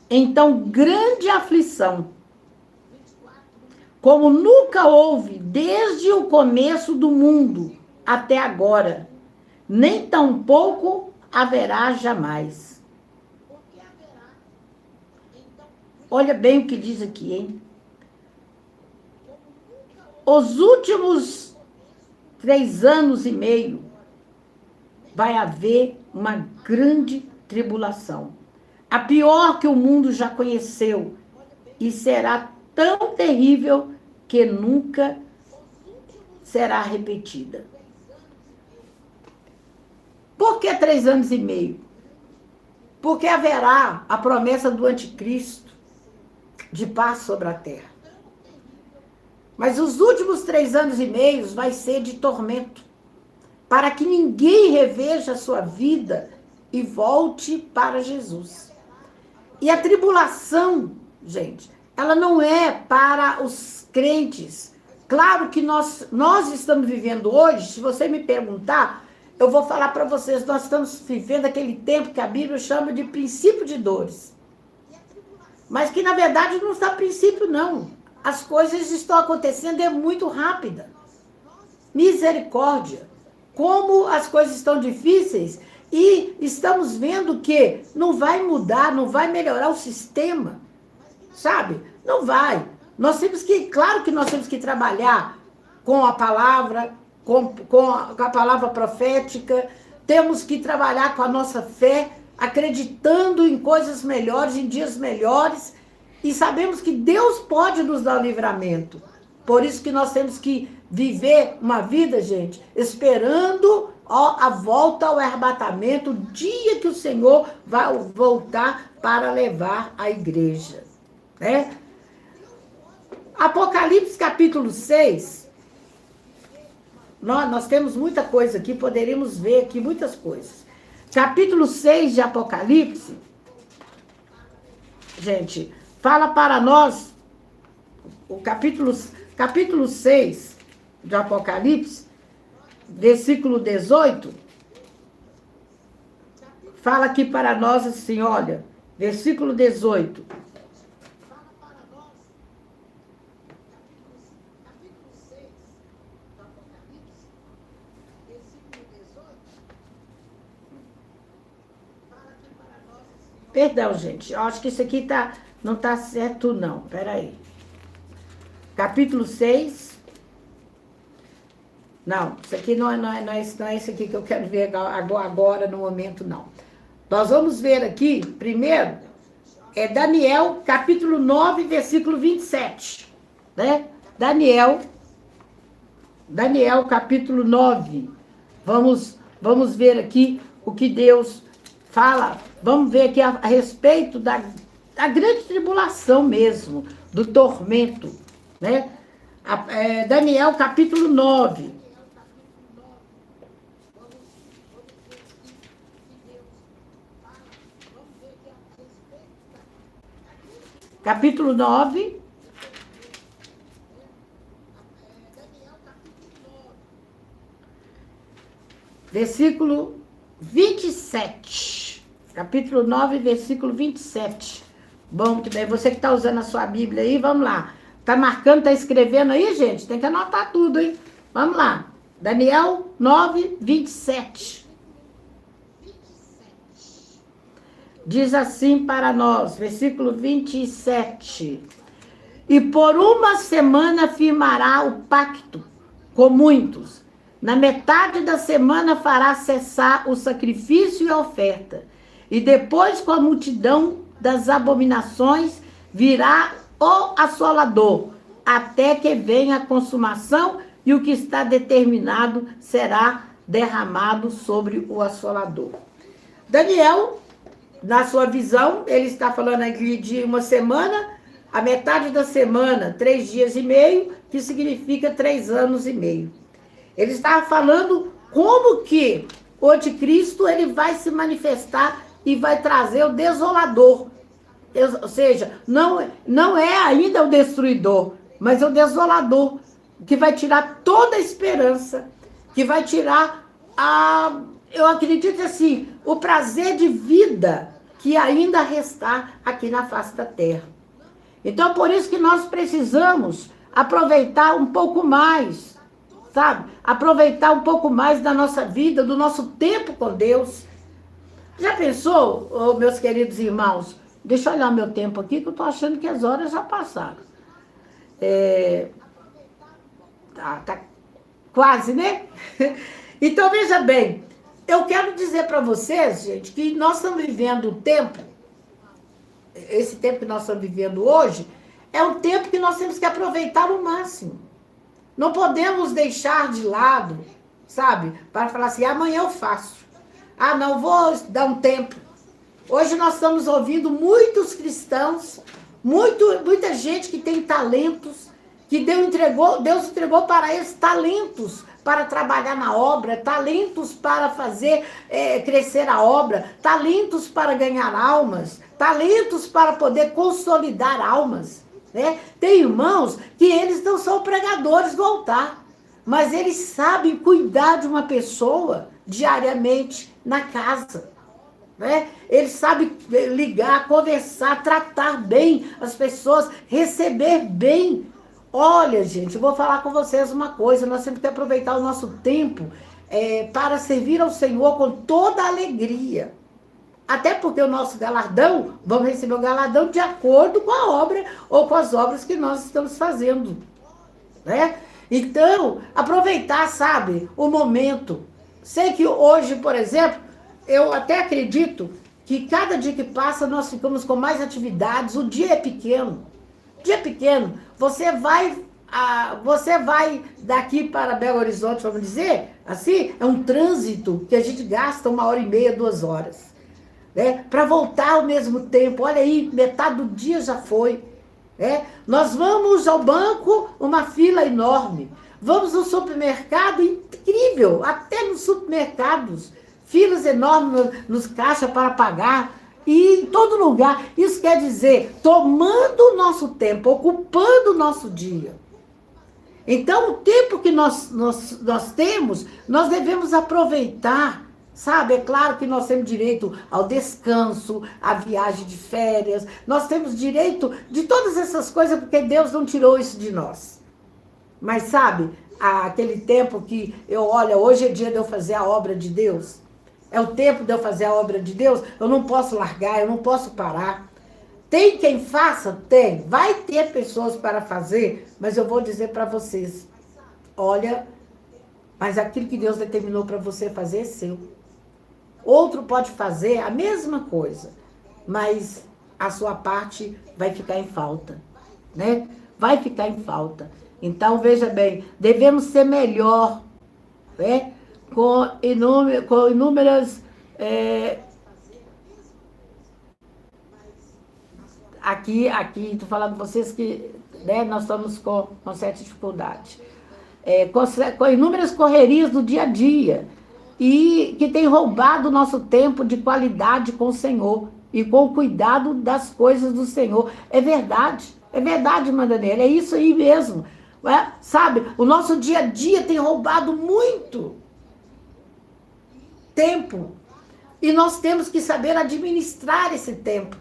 Speaker 1: então, grande aflição, como nunca houve desde o começo do mundo até agora, nem tampouco haverá jamais. Olha bem o que diz aqui, hein? Os últimos 3 anos e meio vai haver uma grande tribulação, a pior que o mundo já conheceu, e será tão terrível que nunca será repetida. Por que 3 anos e meio? Porque haverá a promessa do anticristo de paz sobre a terra. Mas os últimos 3 anos e meio vai ser de tormento, para que ninguém reveja a sua vida e volte para Jesus. E a tribulação, gente, ela não é para os crentes. Claro que nós estamos vivendo hoje, se você me perguntar, eu vou falar para vocês, nós estamos vivendo aquele tempo que a Bíblia chama de princípio de dores. Mas que, na verdade, não está princípio, não. As coisas estão acontecendo, é muito rápida. Misericórdia. Como as coisas estão difíceis, e estamos vendo que não vai mudar, não vai melhorar o sistema, sabe? Não vai. Nós temos que, claro que nós temos que trabalhar com a palavra, com a palavra profética, temos que trabalhar com a nossa fé, acreditando em coisas melhores, em dias melhores, e sabemos que Deus pode nos dar o livramento. Por isso que nós temos que viver uma vida, gente, esperando a volta ao arrebatamento, o dia que o Senhor vai voltar para levar a igreja, né? Apocalipse capítulo 6, nós temos muita coisa aqui, poderíamos ver aqui muitas coisas. Capítulo 6 de Apocalipse, gente, fala para nós, o capítulo 6 de Apocalipse, versículo 18, fala aqui para nós assim, olha, versículo 18. Perdão, gente, eu acho que isso aqui não está certo, não. Peraí. Capítulo 6. Não, isso aqui não é isso aqui que eu quero ver agora, no momento, não. Nós vamos ver aqui, primeiro, Daniel, capítulo 9, versículo 27. Né? Daniel, capítulo 9. Vamos ver aqui o que Deus fala. Vamos ver aqui a respeito da grande tribulação mesmo, do tormento. Né? Daniel, capítulo 9. capítulo 9. Versículo 27. Capítulo 9, versículo 27. Bom, muito bem. Você que está usando a sua Bíblia aí, vamos lá. Está marcando, está escrevendo aí, gente? Tem que anotar tudo, hein? Vamos lá. Daniel 9, 27. Diz assim para nós, versículo 27. E por uma semana firmará o pacto com muitos. Na metade da semana fará cessar o sacrifício e a oferta. E depois, com a multidão das abominações, virá o assolador, até que venha a consumação, e o que está determinado será derramado sobre o assolador. Daniel, na sua visão, ele está falando aqui de uma semana, a metade da semana, 3 dias e meio, que significa 3 anos e meio. Ele estava falando como que o anticristo ele vai se manifestar e vai trazer o desolador. Ou seja, não é ainda o destruidor, mas o desolador, que vai tirar toda a esperança, que vai tirar eu acredito assim, o prazer de vida que ainda restar aqui na face da terra. Então, por isso que nós precisamos aproveitar um pouco mais, sabe? Aproveitar um pouco mais da nossa vida, do nosso tempo com Deus. Já pensou, meus queridos irmãos? Deixa eu olhar meu tempo aqui, que eu estou achando que as horas já passaram. Tá quase, né? Então, veja bem, eu quero dizer para vocês, gente, que nós estamos vivendo um tempo, esse tempo que nós estamos vivendo hoje, é um tempo que nós temos que aproveitar ao máximo. Não podemos deixar de lado, sabe? Para falar assim, amanhã eu faço. Ah, não, vou dar um tempo. Hoje nós estamos ouvindo muitos cristãos, muita gente que tem talentos, que Deus entregou para eles talentos para trabalhar na obra, talentos para fazer crescer a obra, talentos para ganhar almas, talentos para poder consolidar almas. Né? Tem irmãos que eles não são pregadores do altar, mas eles sabem cuidar de uma pessoa diariamente na casa. Né? Eles sabem ligar, conversar, tratar bem as pessoas, receber bem. Olha, gente, eu vou falar com vocês uma coisa, nós temos que aproveitar o nosso tempo para servir ao Senhor com toda a alegria. Até porque o nosso galardão, vamos receber o galardão de acordo com a obra ou com as obras que nós estamos fazendo. Né? Então, aproveitar, sabe, o momento. Sei que hoje, por exemplo, eu até acredito que cada dia que passa nós ficamos com mais atividades, o dia é pequeno. O dia é pequeno, você vai daqui para Belo Horizonte, vamos dizer, assim, é um trânsito que a gente gasta 1h30, 2 horas. Né? Para voltar ao mesmo tempo, olha aí, metade do dia já foi. Né? Nós vamos ao banco, uma fila enorme. Vamos no supermercado, incrível, até nos supermercados, filas enormes nos caixas para pagar, e em todo lugar. Isso quer dizer, tomando o nosso tempo, ocupando o nosso dia. Então, o tempo que nós temos, nós devemos aproveitar. Sabe, é claro que nós temos direito ao descanso, à viagem de férias, nós temos direito de todas essas coisas, porque Deus não tirou isso de nós. Mas sabe, aquele tempo que olha, hoje é dia de eu fazer a obra de Deus, é o tempo de eu fazer a obra de Deus, eu não posso largar, eu não posso parar. Tem quem faça? Tem. Vai ter pessoas para fazer, mas eu vou dizer para vocês, olha, mas aquilo que Deus determinou para você fazer é seu. Outro pode fazer a mesma coisa, mas a sua parte vai ficar em falta, né? Vai ficar em falta. Então, veja bem, devemos ser melhor, né? Com inúmeras... Aqui, estou falando para vocês que, né, nós estamos com certa dificuldade. Com inúmeras correrias do dia a dia, e que tem roubado o nosso tempo de qualidade com o Senhor. e com o cuidado das coisas do Senhor. É verdade, irmã Daniela, é isso aí mesmo. Sabe, o nosso dia a dia tem roubado muito tempo. E nós temos que saber administrar esse tempo.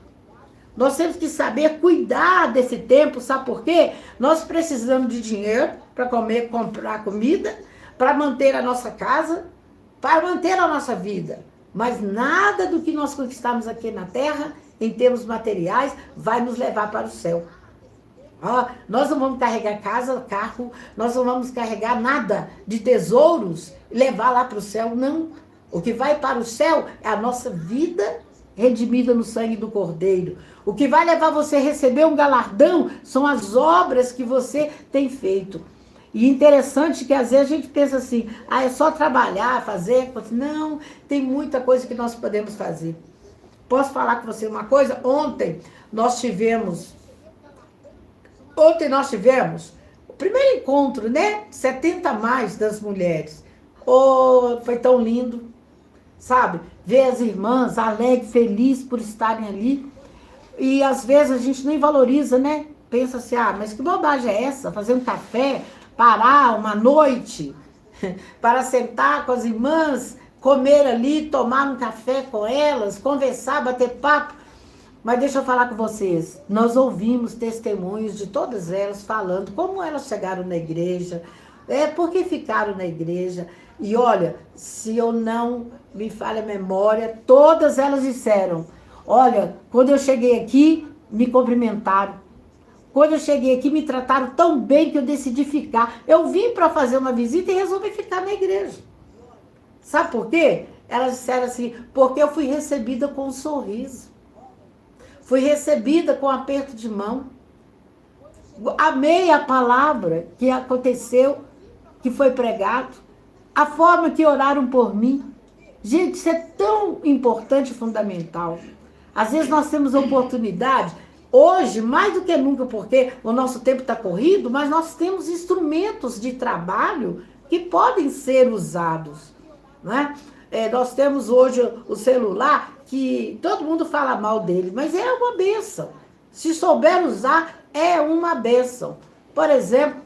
Speaker 1: Nós temos que saber cuidar desse tempo, sabe por quê? Nós precisamos de dinheiro para comprar comida, para manter a nossa casa, para manter a nossa vida. Mas nada do que nós conquistamos aqui na terra, em termos materiais, vai nos levar para o céu. Nós não vamos carregar casa, carro, nós não vamos carregar nada de tesouros e levar lá para o céu, não. O que vai para o céu é a nossa vida redimida no sangue do Cordeiro. O que vai levar você a receber um galardão são as obras que você tem feito. E interessante que às vezes a gente pensa assim, é só trabalhar, fazer. Não, tem muita coisa que nós podemos fazer. Posso falar com você uma coisa? Ontem nós tivemos o primeiro encontro, né? 70 mais das mulheres. Foi tão lindo, sabe? Ver as irmãs alegres, felizes por estarem ali. E às vezes a gente nem valoriza, né? Pensa assim, mas que bobagem é essa? Fazer um café, parar uma noite, para sentar com as irmãs, comer ali, tomar um café com elas, conversar, bater papo. Mas deixa eu falar com vocês, nós ouvimos testemunhos de todas elas falando como elas chegaram na igreja, por que ficaram na igreja. E olha, se eu não me falha a memória, todas elas disseram, olha, quando eu cheguei aqui, me cumprimentaram. Quando eu cheguei aqui, me trataram tão bem que eu decidi ficar. Eu vim para fazer uma visita e resolvi ficar na igreja. Sabe por quê? Elas disseram assim, porque eu fui recebida com um sorriso. Fui recebida com um aperto de mão. Amei a palavra que aconteceu, que foi pregado. A forma que oraram por mim. Gente, isso é tão importante e fundamental. Às vezes nós temos oportunidade, hoje, mais do que nunca, porque o nosso tempo está corrido, mas nós temos instrumentos de trabalho que podem ser usados. Né? Nós temos hoje o celular, que todo mundo fala mal dele, mas é uma bênção. Se souber usar, é uma bênção. Por exemplo,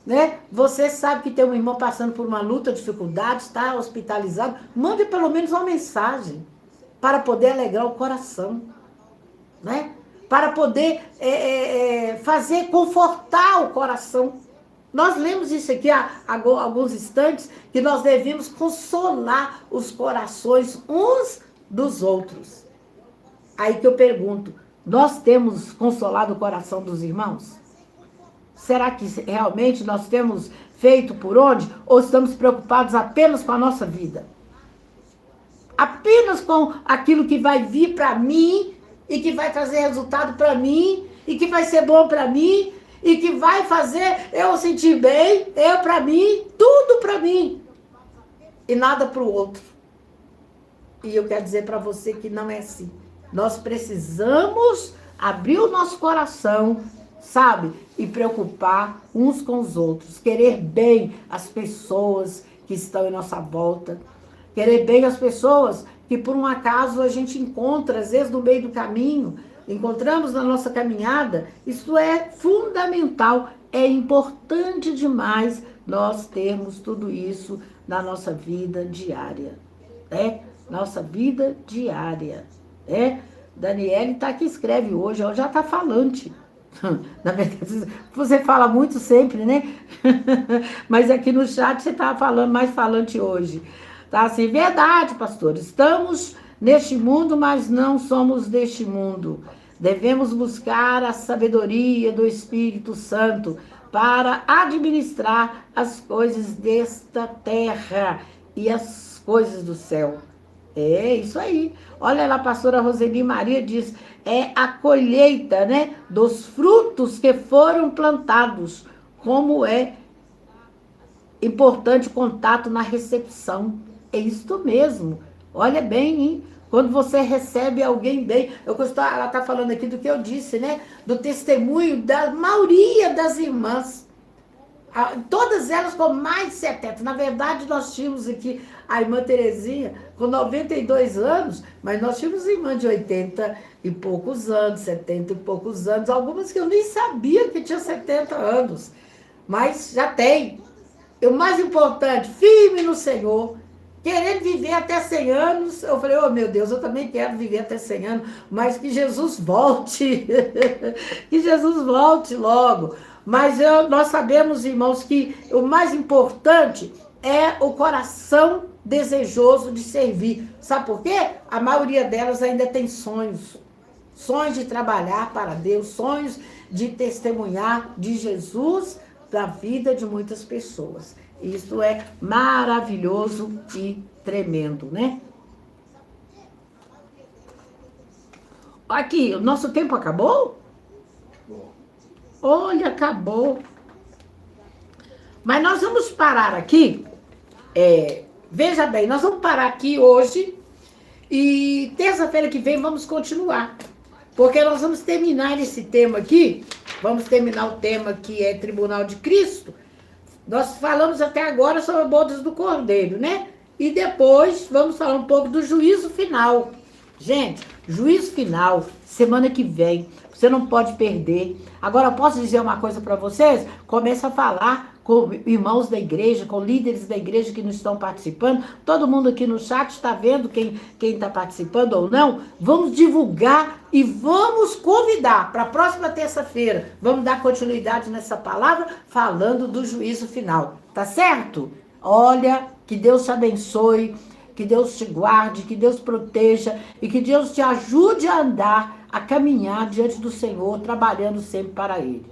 Speaker 1: né, você sabe que tem um irmão passando por uma luta, dificuldade, está hospitalizado, mande pelo menos uma mensagem para poder alegrar o coração. Né? Para poder confortar o coração. Nós lemos isso aqui há alguns instantes, que nós devemos consolar os corações uns dos outros. Aí que eu pergunto, nós temos consolado o coração dos irmãos? Será que realmente nós temos feito por onde? Ou estamos preocupados apenas com a nossa vida? Apenas com aquilo que vai vir para mim e que vai trazer resultado para mim e que vai ser bom para mim e que vai fazer eu sentir bem, para mim, tudo para mim e nada para o outro. E eu quero dizer para você que não é assim. Nós precisamos abrir o nosso coração, sabe? E preocupar uns com os outros. Querer bem as pessoas que estão em nossa volta. Querer bem as pessoas que por um acaso a gente encontra, às vezes no meio do caminho, encontramos na nossa caminhada. Isso é fundamental. É importante demais nós termos tudo isso na nossa vida diária. Nossa vida diária. Daniele está aqui, escreve hoje, ela já está falante. Na verdade, você fala muito sempre, né? Mas aqui no chat você está falando mais falante hoje. Tá assim, verdade, pastor. Estamos neste mundo, mas não somos deste mundo. Devemos buscar a sabedoria do Espírito Santo para administrar as coisas desta terra e as coisas do céu. É isso aí. Olha lá, a pastora Roseli Maria diz, a colheita, né, dos frutos que foram plantados. Como é importante o contato na recepção. É isso mesmo. Olha bem, hein? Quando você recebe alguém bem. Ela está falando aqui do que eu disse, né? Do testemunho da maioria das irmãs. Todas elas com mais de 70. Na verdade, nós tínhamos aqui a irmã Terezinha com 92 anos, mas nós tínhamos irmã de 80 e poucos anos, 70 e poucos anos, algumas que eu nem sabia que tinha 70 anos, mas já tem. E o mais importante, firme no Senhor, querendo viver até 100 anos. Eu falei, oh meu Deus, eu também quero viver até 100 anos, mas que Jesus volte, que Jesus volte logo. Mas nós sabemos, irmãos, que o mais importante é o coração desejoso de servir. Sabe por quê? A maioria delas ainda tem sonhos. Sonhos de trabalhar para Deus, sonhos de testemunhar de Jesus na vida de muitas pessoas. Isso é maravilhoso e tremendo, né? Aqui, o nosso tempo acabou? Olha, acabou. Mas nós vamos parar aqui. Veja bem, nós vamos parar aqui hoje e terça-feira que vem vamos continuar. Porque nós vamos terminar esse tema aqui. Vamos terminar o tema que é Tribunal de Cristo. Nós falamos até agora sobre bodas do Cordeiro, né? E depois vamos falar um pouco do juízo final. Gente, juízo final, semana que vem. Você não pode perder. Agora, eu posso dizer uma coisa para vocês? Começa a falar com irmãos da igreja, com líderes da igreja que não estão participando. Todo mundo aqui no chat está vendo quem está participando ou não. Vamos divulgar e vamos convidar para a próxima terça-feira. Vamos dar continuidade nessa palavra, falando do juízo final. Tá certo? Olha, que Deus te abençoe, que Deus te guarde, que Deus proteja e que Deus te ajude a andar, a caminhar diante do Senhor, trabalhando sempre para Ele.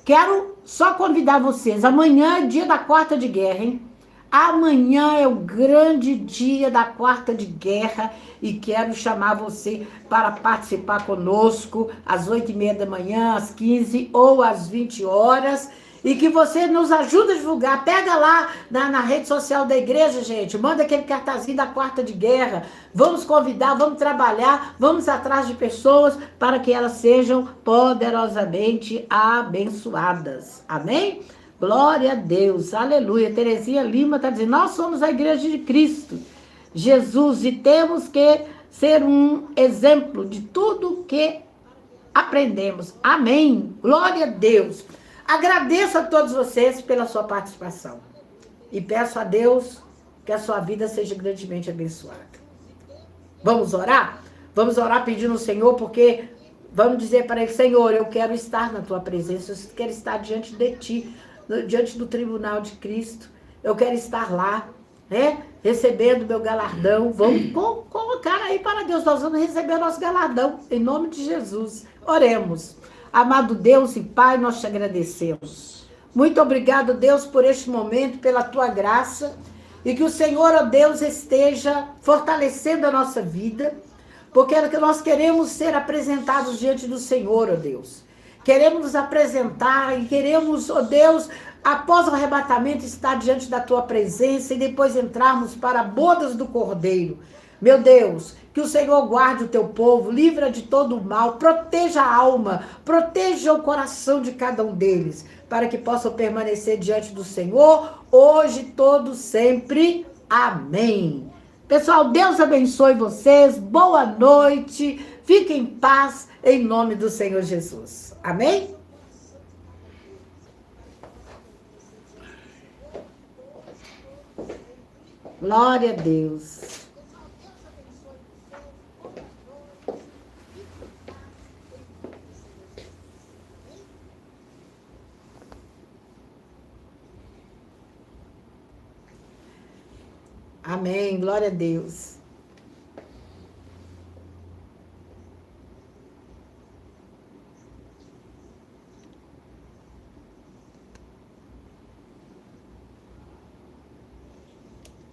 Speaker 1: Quero só convidar vocês, amanhã é dia da quarta de guerra, hein? Amanhã é o grande dia da quarta de guerra e quero chamar você para participar conosco às 8h30 da manhã, às 15 ou às 20 horas. E que você nos ajude a divulgar. Pega lá na rede social da igreja, gente. Manda aquele cartazinho da quarta de guerra. Vamos convidar, vamos trabalhar, vamos atrás de pessoas para que elas sejam poderosamente abençoadas. Amém? Glória a Deus. Aleluia. Terezinha Lima está dizendo, nós somos a igreja de Cristo, Jesus, e temos que ser um exemplo de tudo que aprendemos. Amém. Glória a Deus. Agradeço a todos vocês pela sua participação. E peço a Deus que a sua vida seja grandemente abençoada. Vamos orar? Vamos orar pedindo ao Senhor, porque vamos dizer para Ele, Senhor, eu quero estar na Tua presença, eu quero estar diante de Ti, diante do tribunal de Cristo. Eu quero estar lá, né? Recebendo meu galardão. Vamos colocar aí para Deus, nós vamos receber o nosso galardão, em nome de Jesus. Oremos. Amado Deus e Pai, nós te agradecemos. Muito obrigado, Deus, por este momento, pela tua graça. E que o Senhor, ó Deus, esteja fortalecendo a nossa vida. Porque nós queremos ser apresentados diante do Senhor, ó Deus. Queremos nos apresentar e queremos, ó Deus, após o arrebatamento, estar diante da tua presença e depois entrarmos para bodas do Cordeiro. Meu Deus, que o Senhor guarde o teu povo, livra de todo o mal, proteja a alma, proteja o coração de cada um deles, para que possam permanecer diante do Senhor, hoje, todo, sempre. Amém. Pessoal, Deus abençoe vocês, boa noite, fiquem em paz, em nome do Senhor Jesus. Amém? Glória a Deus. Amém, glória a Deus.